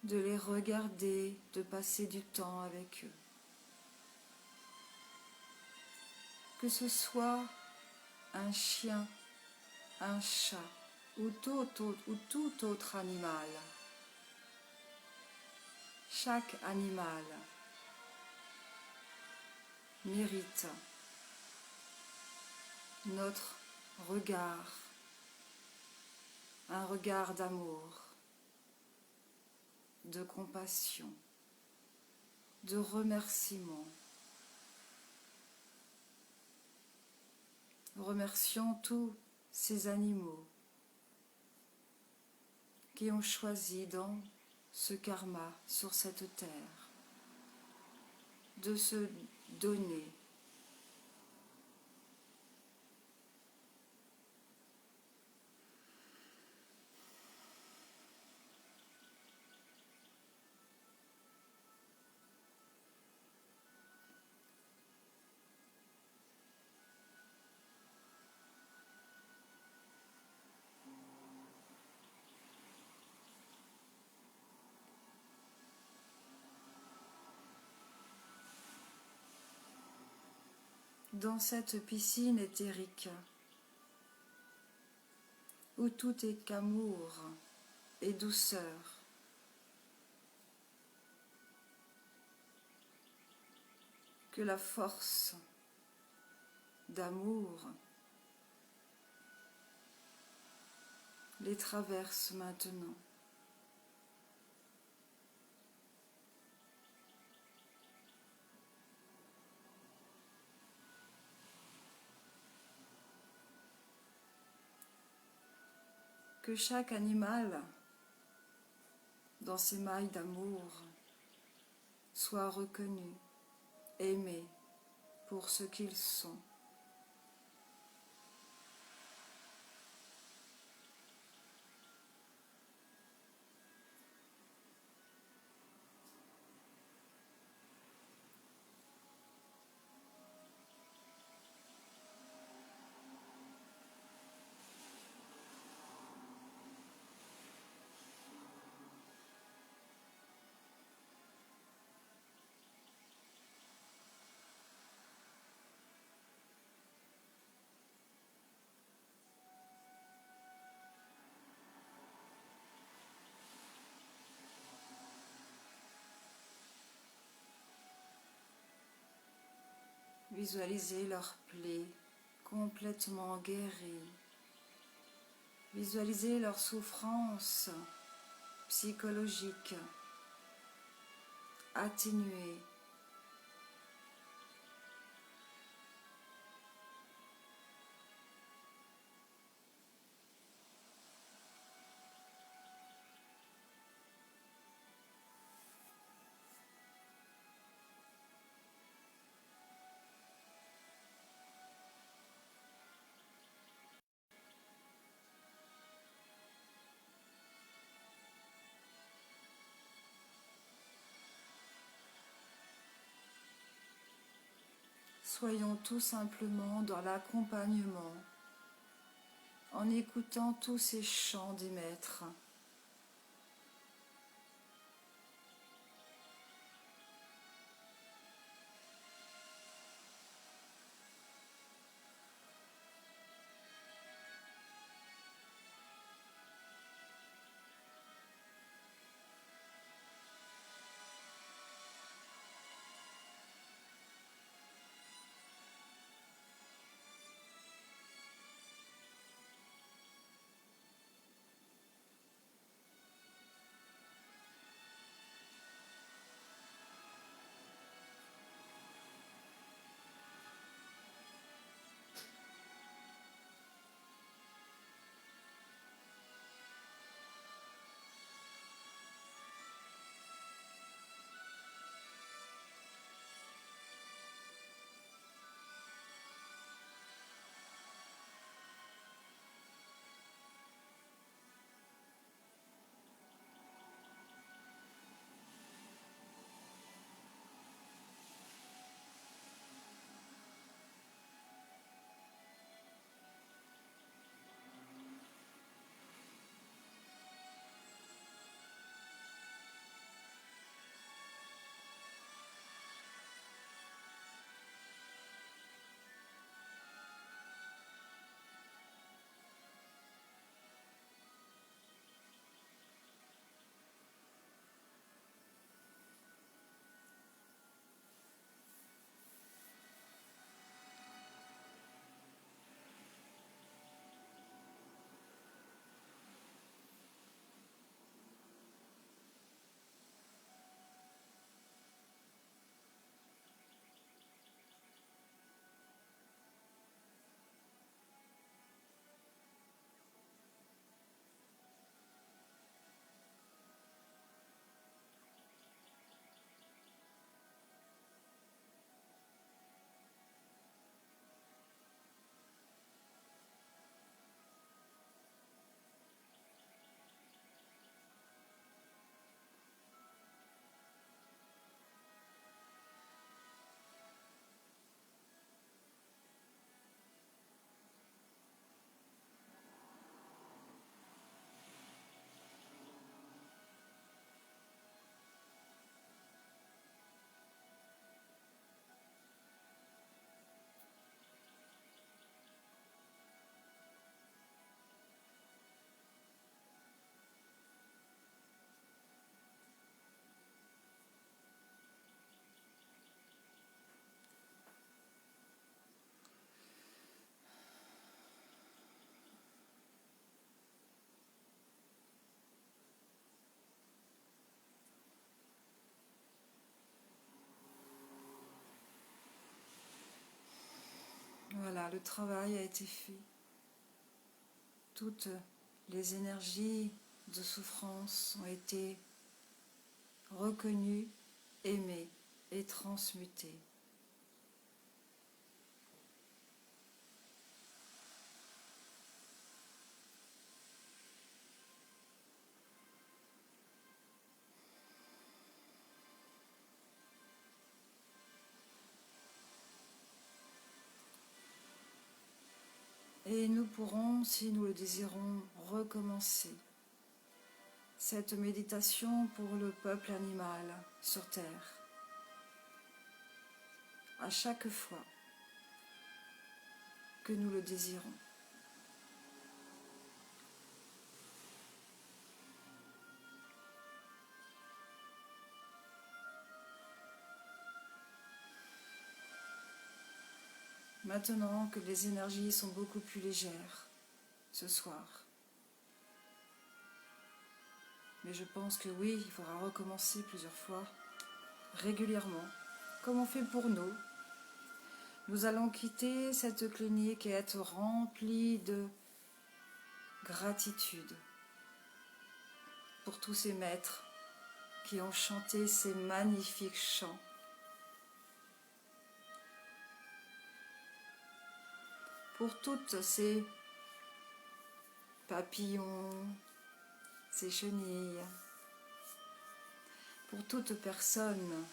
de les regarder, de passer du temps avec eux. Que ce soit un chien, un chat ou tout autre animal, chaque animal mérite notre regard, un regard d'amour, de compassion, de remerciement. Remercions tous ces animaux qui ont choisi dans ce karma sur cette terre de se donner. Dans cette piscine éthérique où tout est qu'amour et douceur, que la force d'amour les traverse maintenant. Que chaque animal, dans ses mailles d'amour, soit reconnu, aimé pour ce qu'ils sont. Visualisez leurs plaies complètement guéries. Visualisez leurs souffrances psychologiques atténuées. Soyons tout simplement dans l'accompagnement, en écoutant tous ces chants des maîtres. le travail a été fait. Toutes les énergies de souffrance ont été reconnues, aimées et transmutées. Et nous pourrons, si nous le désirons, recommencer cette méditation pour le peuple animal sur Terre. À chaque fois que nous le désirons. Maintenant que les énergies sont beaucoup plus légères ce soir. Mais je pense que oui, il faudra recommencer plusieurs fois, régulièrement, comme on fait pour nous. Nous allons quitter cette clinique et être remplis de gratitude pour tous ces maîtres qui ont chanté ces magnifiques chants. Pour toutes ces papillons, ces chenilles, pour toute personne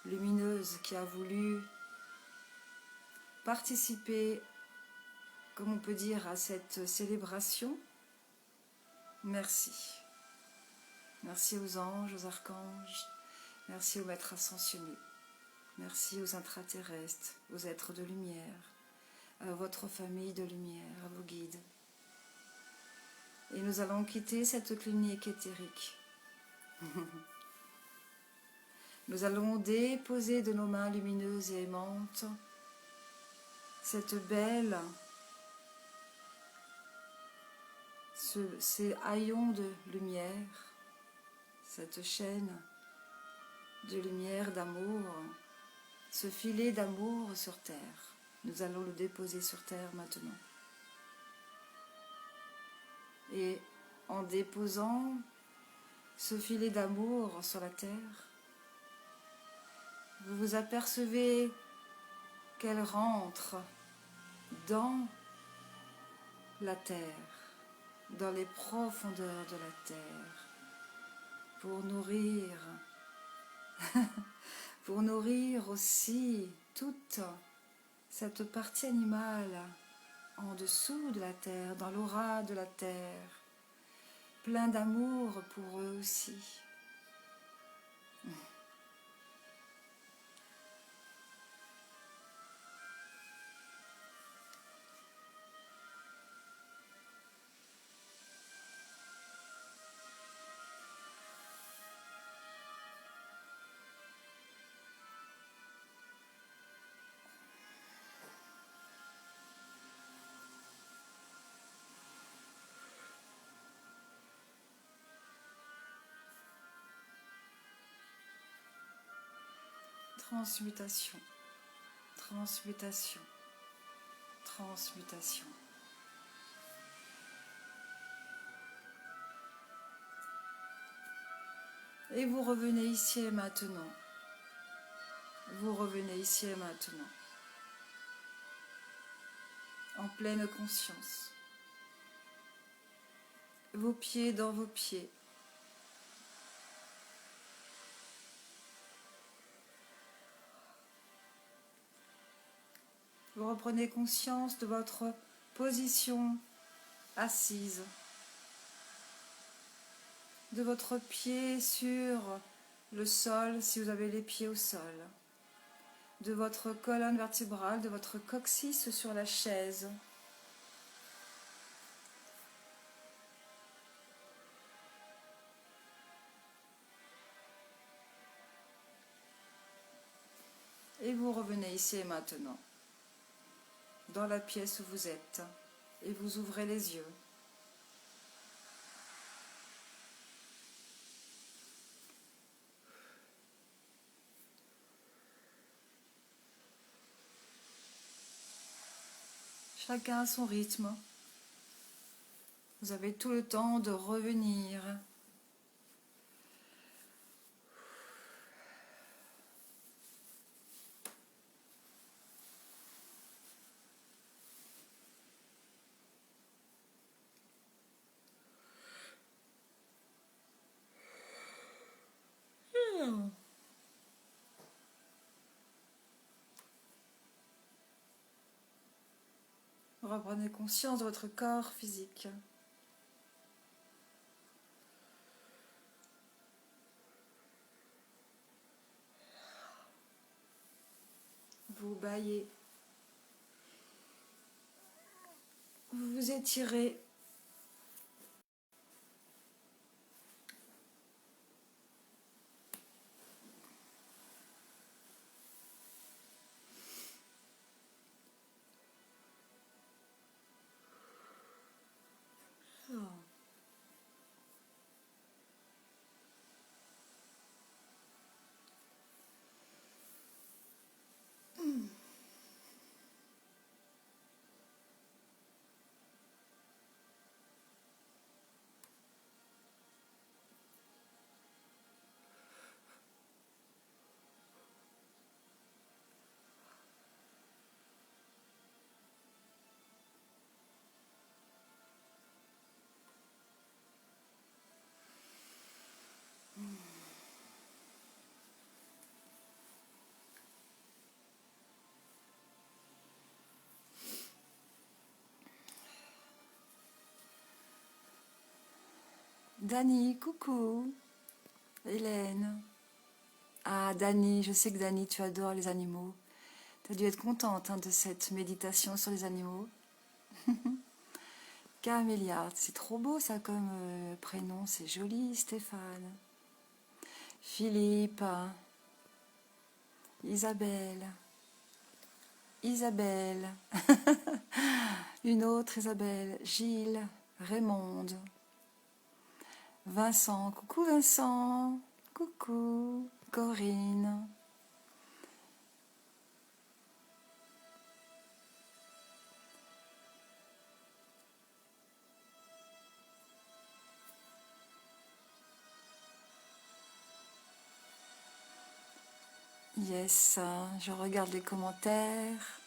lumineuse qui a voulu participer, comme on peut dire, à cette célébration, merci. Merci aux anges, aux archanges, merci aux maîtres ascensionnés, merci aux intraterrestres, aux êtres de lumière, à votre famille de lumière, à vos guides. Et nous allons quitter cette clinique éthérique. Nous allons déposer de nos mains lumineuses et aimantes cette belle, ces haillons de lumière, cette chaîne de lumière, d'amour, ce filet d'amour sur terre. Nous allons le déposer sur terre maintenant. Et en déposant ce filet d'amour sur la terre, vous vous apercevez qu'elle rentre dans la terre, dans les profondeurs de la terre, pour nourrir aussi toute cette partie animale en dessous de la terre, dans l'aura de la terre, plein d'amour pour eux aussi. Transmutation, transmutation, transmutation. Et vous revenez ici et maintenant. Vous revenez ici et maintenant. En pleine conscience. Vos pieds dans vos pieds. Vous reprenez conscience de votre position assise, de votre pied sur le sol si vous avez les pieds au sol, de votre colonne vertébrale, de votre coccyx sur la chaise. Et vous revenez ici et maintenant, dans la pièce où vous êtes, et vous ouvrez les yeux. Chacun à son rythme. Vous avez tout le temps de revenir. Reprenez conscience de votre corps physique. Vous baillez. Vous vous étirez. Dani, coucou. Hélène. Ah, Dani, je sais que Dani, tu adores les animaux. Tu as dû être contente de cette méditation sur les animaux. Camélia, c'est trop beau ça comme prénom, c'est joli, Stéphane. Philippe. Isabelle. Isabelle. Une autre Isabelle. Gilles. Raymonde. Vincent. Coucou Vincent. Coucou. Corinne. Yes, je regarde les commentaires.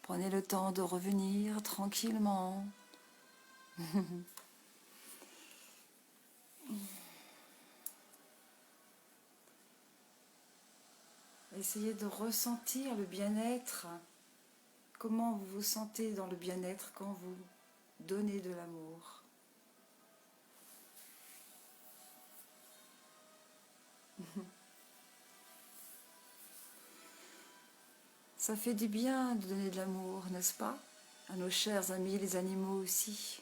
Prenez le temps de revenir tranquillement. Essayez de ressentir le bien-être. Comment vous vous sentez dans le bien-être quand vous donnez de l'amour. Ça fait du bien de donner de l'amour, n'est-ce pas? À nos chers amis, les animaux aussi.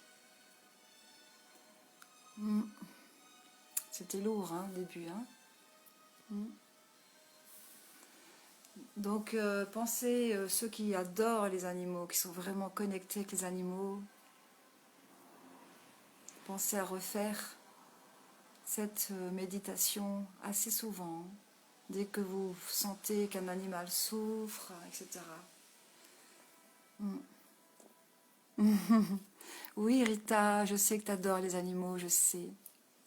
C'était lourd, au début. Donc, pensez, ceux qui adorent les animaux, qui sont vraiment connectés avec les animaux, pensez à refaire cette méditation assez souvent, dès que vous sentez qu'un animal souffre, etc. Oui, Rita, je sais que tu adores les animaux, je sais.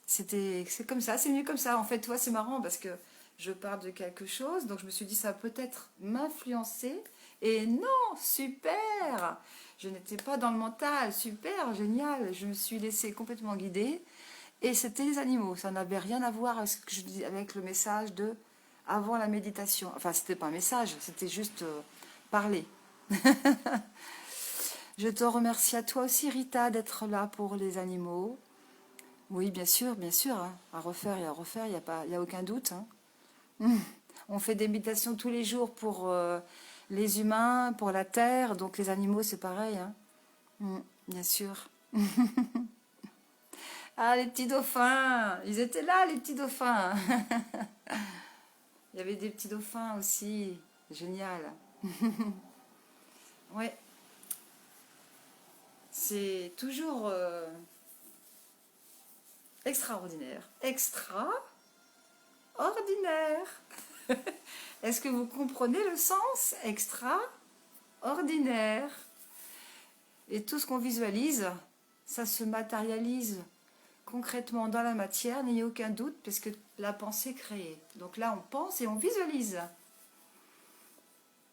C'est comme ça, c'est venu comme ça. En fait, toi, c'est marrant parce que je parle de quelque chose, donc je me suis dit ça va peut-être m'influencer. Et non, super! Je n'étais pas dans le mental, super, génial. Je me suis laissée complètement guider. Et c'était les animaux. Ça n'avait rien à voir avec ce que je dis, avec le message de avant la méditation. Enfin, c'était pas un message, c'était juste parler. Je te remercie à toi aussi, Rita, d'être là pour les animaux. Oui, bien sûr, à refaire et à refaire, il y a aucun doute. On fait des méditations tous les jours pour les humains, pour la terre, donc les animaux, c'est pareil. Bien sûr. Ah, les petits dauphins, ils étaient là, les petits dauphins. Il y avait des petits dauphins aussi, génial. Ouais, c'est toujours extraordinaire. Extraordinaire. Est-ce que vous comprenez le sens extraordinaire? Et tout ce qu'on visualise, ça se matérialise concrètement dans la matière, n'ayez aucun doute, parce que la pensée créée. Donc là, on pense et on visualise.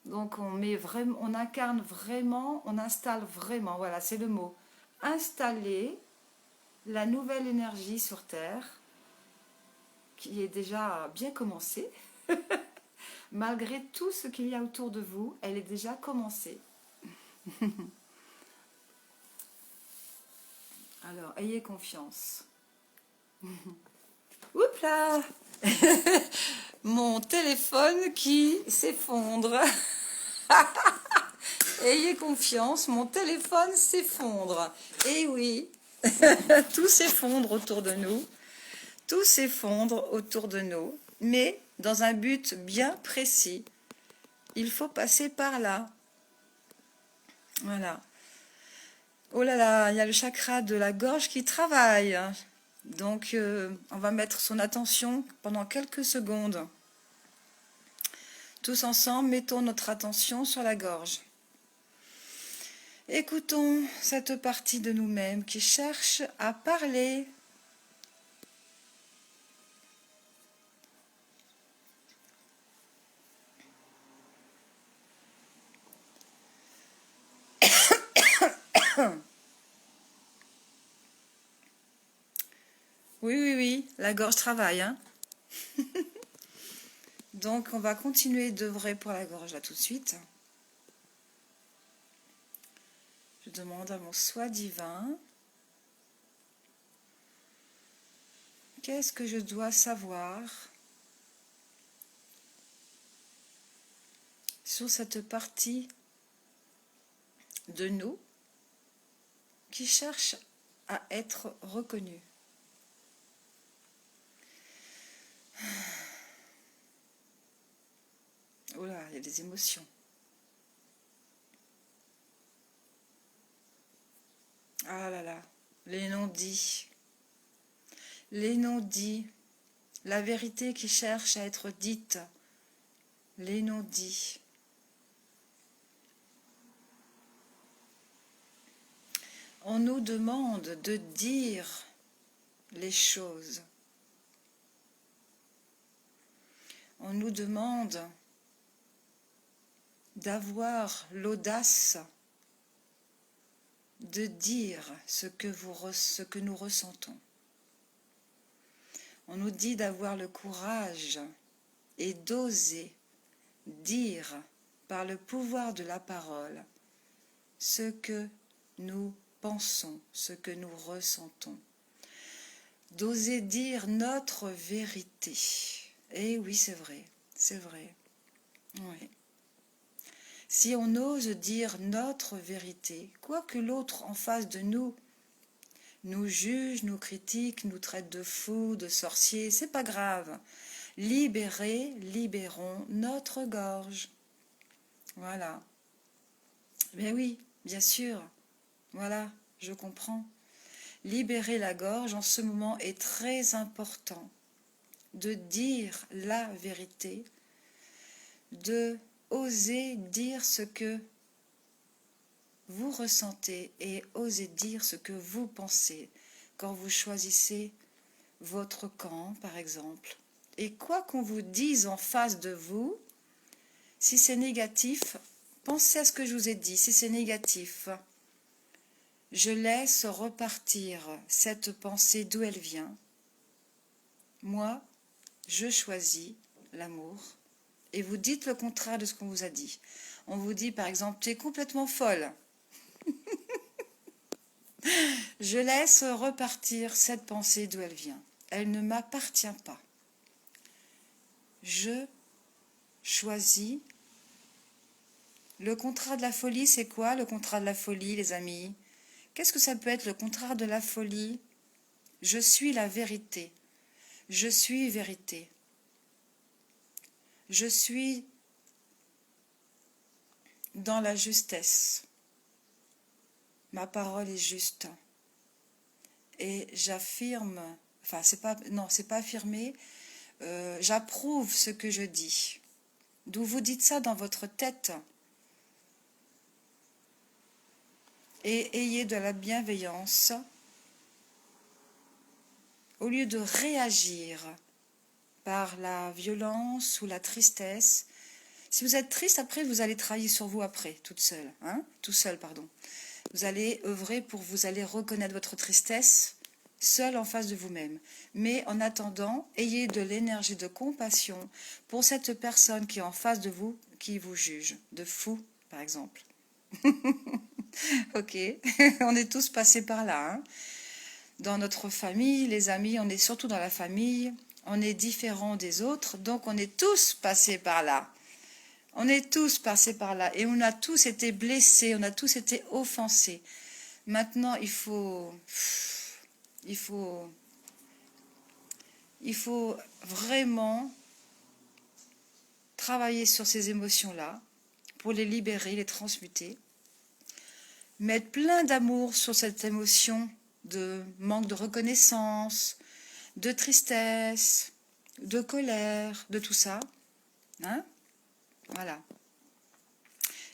Donc on met vraiment, on incarne vraiment, on installe vraiment, voilà, c'est le mot. Installer la nouvelle énergie sur Terre, qui est déjà bien commencée. Malgré tout ce qu'il y a autour de vous, elle est déjà commencée. Alors, ayez confiance. Oups là. Mon téléphone qui s'effondre. Ayez confiance, mon téléphone s'effondre. Et oui, tout s'effondre autour de nous. Tout s'effondre autour de nous. Mais dans un but bien précis. Il faut passer par là. Voilà. Oh là là, il y a le chakra de la gorge qui travaille. Donc, on va mettre son attention pendant quelques secondes. Tous ensemble, mettons notre attention sur la gorge. Écoutons cette partie de nous-mêmes qui cherche à parler. Oui, oui, oui, la gorge travaille. Hein. Donc, on va continuer d'œuvrer pour la gorge là tout de suite. Je demande à mon soi divin, qu'est-ce que je dois savoir sur cette partie de nous qui cherche à être reconnue. Oh là, il y a des émotions. Ah là là, les non-dits. Les non-dits. La vérité qui cherche à être dite. Les non-dits. On nous demande de dire les choses. On nous demande d'avoir l'audace de dire ce que nous ressentons. On nous dit d'avoir le courage et d'oser dire par le pouvoir de la parole ce que nous pensons, ce que nous ressentons. D'oser dire notre vérité. Eh oui, c'est vrai, c'est vrai. Oui. Si on ose dire notre vérité, quoi que l'autre en face de nous nous juge, nous critique, nous traite de fous, de sorciers, c'est pas grave. Libérons notre gorge. Voilà. Mais oui, bien sûr. Voilà, je comprends. Libérer la gorge en ce moment est très important. De dire la vérité, de oser dire ce que vous ressentez et oser dire ce que vous pensez quand vous choisissez votre camp, par exemple. Et quoi qu'on vous dise en face de vous, si c'est négatif, pensez à ce que je vous ai dit. Si c'est négatif, je laisse repartir cette pensée d'où elle vient. Moi, je choisis l'amour. Et vous dites le contraire de ce qu'on vous a dit. On vous dit par exemple, tu es complètement folle. Je laisse repartir cette pensée d'où elle vient. Elle ne m'appartient pas. Je choisis. Le contraire de la folie, c'est quoi le contraire de la folie, les amis? Qu'est-ce que ça peut être le contraire de la folie? Je suis la vérité. Je suis vérité. Je suis dans la justesse. Ma parole est juste. Et j'affirme, enfin, c'est pas affirmé, j'approuve ce que je dis. D'où vous dites ça dans votre tête. Et ayez de la bienveillance. Au lieu de réagir par la violence ou la tristesse. Si vous êtes triste, après, vous allez travailler sur vous après, toute seule. Hein, tout seul, pardon. Vous allez œuvrer pour vous allez reconnaître votre tristesse seul en face de vous-même. Mais en attendant, ayez de l'énergie de compassion pour cette personne qui est en face de vous, qui vous juge. De fou, par exemple. Ok, on est tous passés par là. Hein. Dans notre famille, les amis, on est surtout dans la famille, on est différents des autres, donc on est tous passés par là. On est tous passés par là et on a tous été blessés, on a tous été offensés. Maintenant, il faut vraiment travailler sur ces émotions-là pour les libérer, les transmuter. Mettre plein d'amour sur cette émotion de manque de reconnaissance, de tristesse, de colère, de tout ça. Hein? Voilà.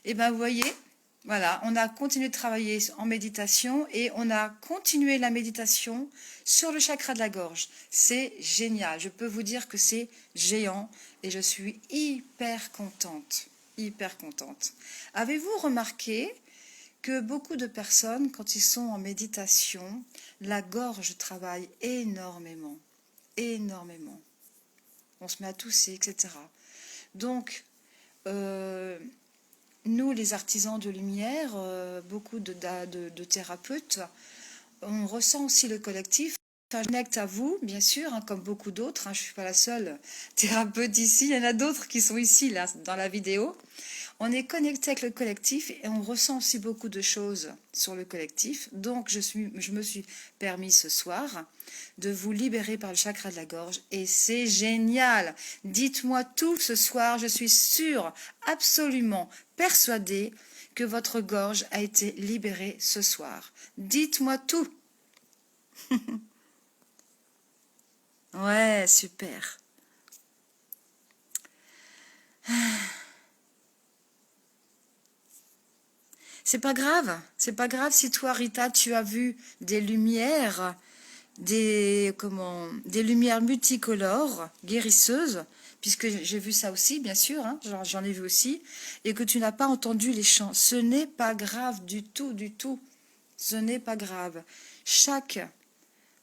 Et bien, vous voyez, voilà, on a continué de travailler en méditation et on a continué la méditation sur le chakra de la gorge. C'est génial. Je peux vous dire que c'est géant et je suis hyper contente. Hyper contente. Avez-vous remarqué que beaucoup de personnes, quand ils sont en méditation, la gorge travaille énormément. Énormément. On se met à tousser, etc. Donc, nous, les artisans de lumière, beaucoup de thérapeutes, on ressent aussi le collectif. Ça connecte à vous, bien sûr, hein, comme beaucoup d'autres. Hein, je ne suis pas la seule thérapeute ici. Il y en a d'autres qui sont ici, là, dans la vidéo. On est connecté avec le collectif et on ressent aussi beaucoup de choses sur le collectif. Donc, je me suis permis ce soir de vous libérer par le chakra de la gorge. Et c'est génial. Dites-moi tout ce soir. Je suis sûre, absolument persuadée que votre gorge a été libérée ce soir. Dites-moi tout. Ouais, super. C'est pas grave si toi, Rita, tu as vu des lumières, des lumières multicolores, guérisseuses, puisque j'ai vu ça aussi, bien sûr, hein, j'en ai vu aussi, et que tu n'as pas entendu les chants. Ce n'est pas grave du tout, du tout. Ce n'est pas grave. Chaque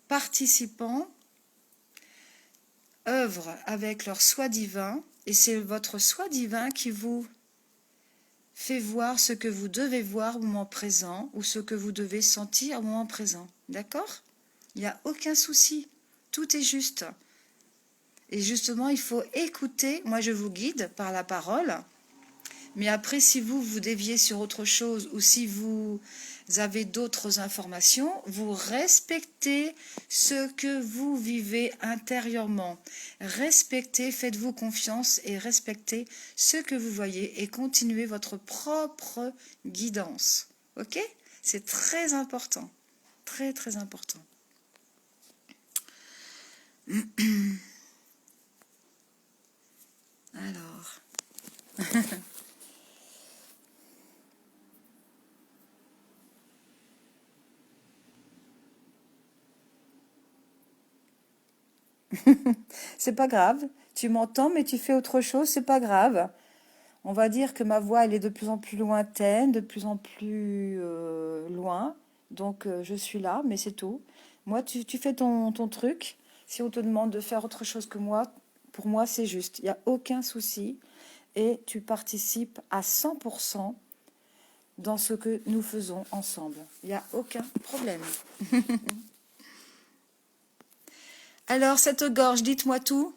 participant œuvre avec leur soi divin, et c'est votre soi divin qui vous fait voir ce que vous devez voir au moment présent ou ce que vous devez sentir au moment présent. D'accord? Il n'y a aucun souci. Tout est juste. Et justement, il faut écouter. Moi, je vous guide par la parole. Mais après, si vous déviez sur autre chose ou si vous avez d'autres informations, vous respectez ce que vous vivez intérieurement. Respectez, faites-vous confiance et respectez ce que vous voyez et continuez votre propre guidance. Ok? C'est très important. Très, très important. Alors... C'est pas grave, tu m'entends mais tu fais autre chose, c'est pas grave. On va dire que ma voix elle est de plus en plus lointaine, de plus en plus loin. Donc je suis là, mais c'est tout. Moi, tu fais ton truc. Si on te demande de faire autre chose que moi, pour moi c'est juste. Il n'y a aucun souci. Et tu participes à 100% dans ce que nous faisons ensemble. Il n'y a aucun problème. Alors, cette gorge, dites-moi tout.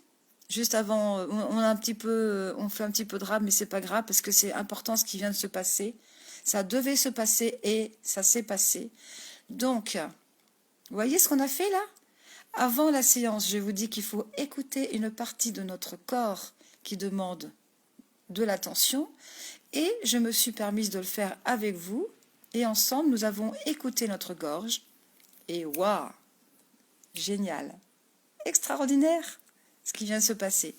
Juste avant, on fait un petit peu de rap, mais c'est pas grave parce que c'est important ce qui vient de se passer. Ça devait se passer et ça s'est passé. Donc, vous voyez ce qu'on a fait là? Avant la séance, je vous dis qu'il faut écouter une partie de notre corps qui demande de l'attention. Et je me suis permise de le faire avec vous. Et ensemble, nous avons écouté notre gorge. Et waouh! Génial! Extraordinaire! ce qui vient de se passer.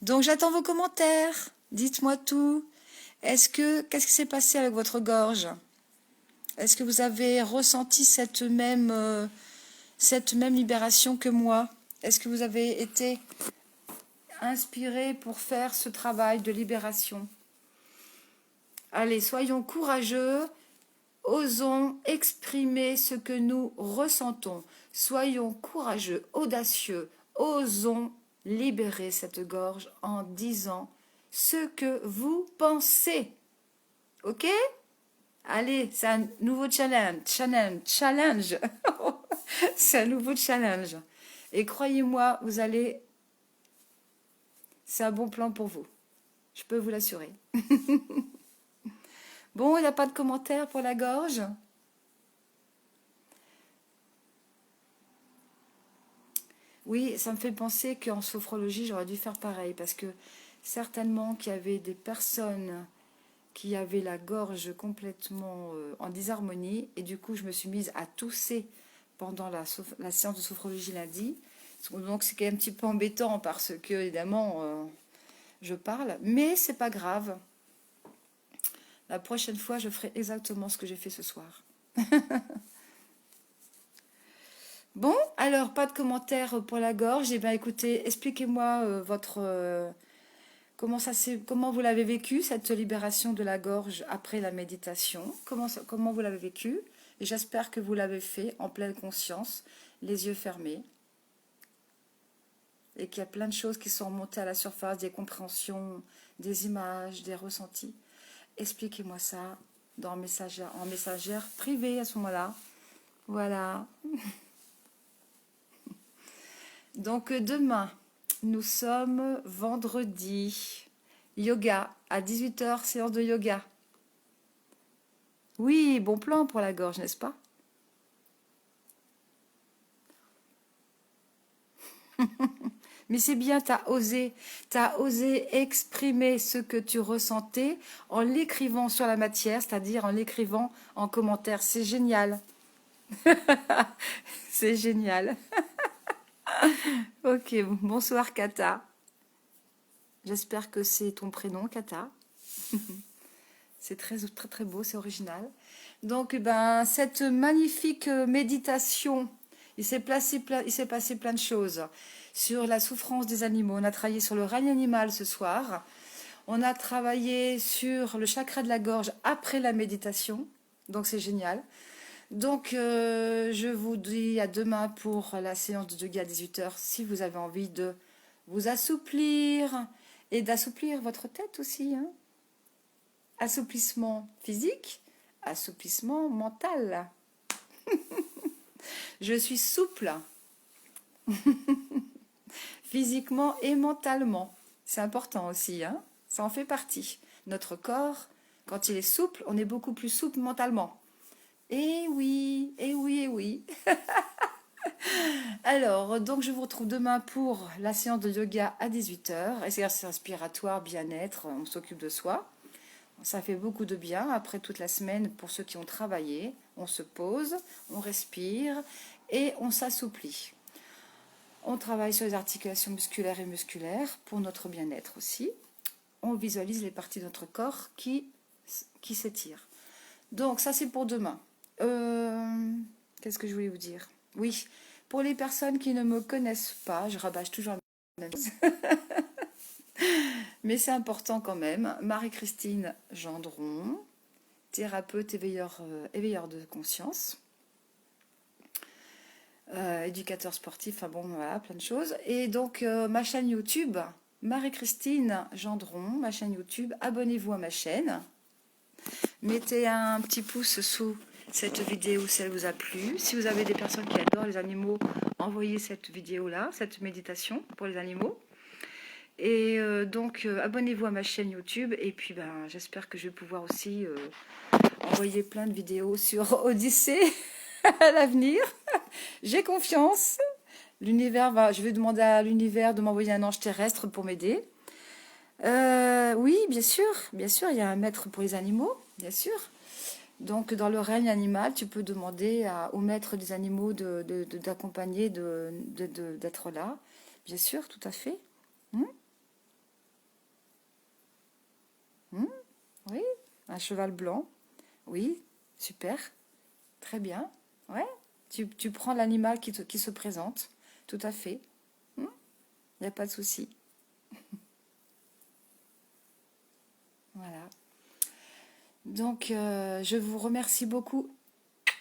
Donc j'attends vos commentaires. Dites-moi tout. Qu'est-ce qui s'est passé avec votre gorge? Est-ce que vous avez ressenti cette même libération que moi? Est-ce que vous avez été inspiré pour faire ce travail de libération? Allez, soyons courageux. Osons exprimer ce que nous ressentons. Soyons courageux, audacieux. Osons libérer cette gorge en disant ce que vous pensez. Ok? Allez, c'est un nouveau challenge. C'est un nouveau challenge. Et croyez-moi, c'est un bon plan pour vous. Je peux vous l'assurer. Bon, il n'y a pas de commentaire pour la gorge? Oui, ça me fait penser qu'en sophrologie, j'aurais dû faire pareil, parce que certainement qu'il y avait des personnes qui avaient la gorge complètement en disharmonie, et du coup, je me suis mise à tousser pendant la séance de sophrologie lundi. Donc, c'est quand même un petit peu embêtant, parce que, évidemment, je parle, mais c'est pas grave. La prochaine fois, je ferai exactement ce que j'ai fait ce soir. Bon, alors, pas de commentaires pour la gorge. Eh bien, écoutez, expliquez-moi comment vous l'avez vécu, cette libération de la gorge après la méditation. Comment vous l'avez vécu? Et j'espère que vous l'avez fait en pleine conscience, les yeux fermés. Et qu'il y a plein de choses qui sont remontées à la surface, des compréhensions, des images, des ressentis. Expliquez-moi ça en messagère privée à ce moment-là. Voilà. Donc demain, nous sommes vendredi. Yoga, à 18h, séance de yoga. Oui, bon plan pour la gorge, n'est-ce pas? Mais c'est bien, t'as osé exprimer ce que tu ressentais en l'écrivant sur la matière, c'est-à-dire en l'écrivant en commentaire. C'est génial. C'est génial. Ok, bonsoir Kata. J'espère que c'est ton prénom, Kata. C'est très, très, très beau, c'est original. Donc, cette magnifique méditation, il s'est passé plein de choses. Sur la souffrance des animaux, on a travaillé sur le règne animal ce soir. On a travaillé sur le chakra de la gorge après la méditation. Donc, c'est génial. Donc, je vous dis à demain pour la séance de yoga à 18h si vous avez envie de vous assouplir et d'assouplir votre tête aussi. Hein. Assouplissement physique, assouplissement mental. Je suis souple, physiquement et mentalement. C'est important aussi, hein. Ça en fait partie. Notre corps, quand il est souple, on est beaucoup plus souple mentalement. Eh oui, eh oui, eh oui. Alors, donc je vous retrouve demain pour la séance de yoga à 18h. Exercice respiratoire, bien-être, on s'occupe de soi. Ça fait beaucoup de bien après toute la semaine pour ceux qui ont travaillé. On se pose, on respire et on s'assouplit. On travaille sur les articulations musculaires et musculaires pour notre bien-être aussi. On visualise les parties de notre corps qui s'étirent. Donc ça c'est pour demain. Qu'est-ce que je voulais vous dire? Oui, pour les personnes qui ne me connaissent pas, je rabâche toujours la même chose. Mais c'est important quand même. Marie-Christine Gendron, thérapeute éveilleur de conscience, éducateur sportif, enfin bon, voilà, plein de choses. Et donc, ma chaîne YouTube, Marie-Christine Gendron, ma chaîne YouTube, abonnez-vous à ma chaîne. Mettez un petit pouce sous cette vidéo si elle vous a plu. Si vous avez des personnes qui adorent les animaux, envoyez cette vidéo-là, cette méditation pour les animaux. Et donc, abonnez-vous à ma chaîne YouTube. Et puis, j'espère que je vais pouvoir aussi envoyer plein de vidéos sur Odyssée à l'avenir. J'ai confiance. Je vais demander à l'univers de m'envoyer un ange terrestre pour m'aider. Oui, bien sûr, il y a un maître pour les animaux, bien sûr. Donc, dans le règne animal, tu peux demander au maître des animaux d'accompagner, d'être là. Bien sûr, tout à fait. Hmm, hmm, oui, un cheval blanc. Oui, super. Très bien. Ouais. Tu prends l'animal qui se présente. Tout à fait. Il n'y a pas de souci. Voilà. Donc, je vous remercie beaucoup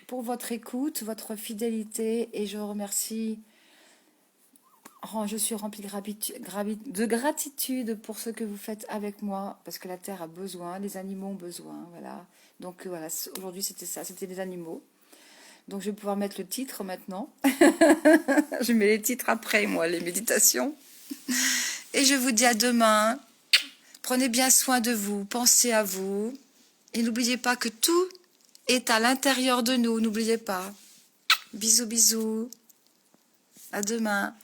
pour votre écoute, votre fidélité et je remercie, je suis remplie de gratitude pour ce que vous faites avec moi parce que la Terre a besoin, les animaux ont besoin, voilà. Donc voilà, aujourd'hui c'était ça, c'était les animaux. Donc je vais pouvoir mettre le titre maintenant. Je mets les titres après, moi, les méditations. Et je vous dis à demain. Prenez bien soin de vous, pensez à vous. Et n'oubliez pas que tout est à l'intérieur de nous, n'oubliez pas. Bisous, bisous. À demain.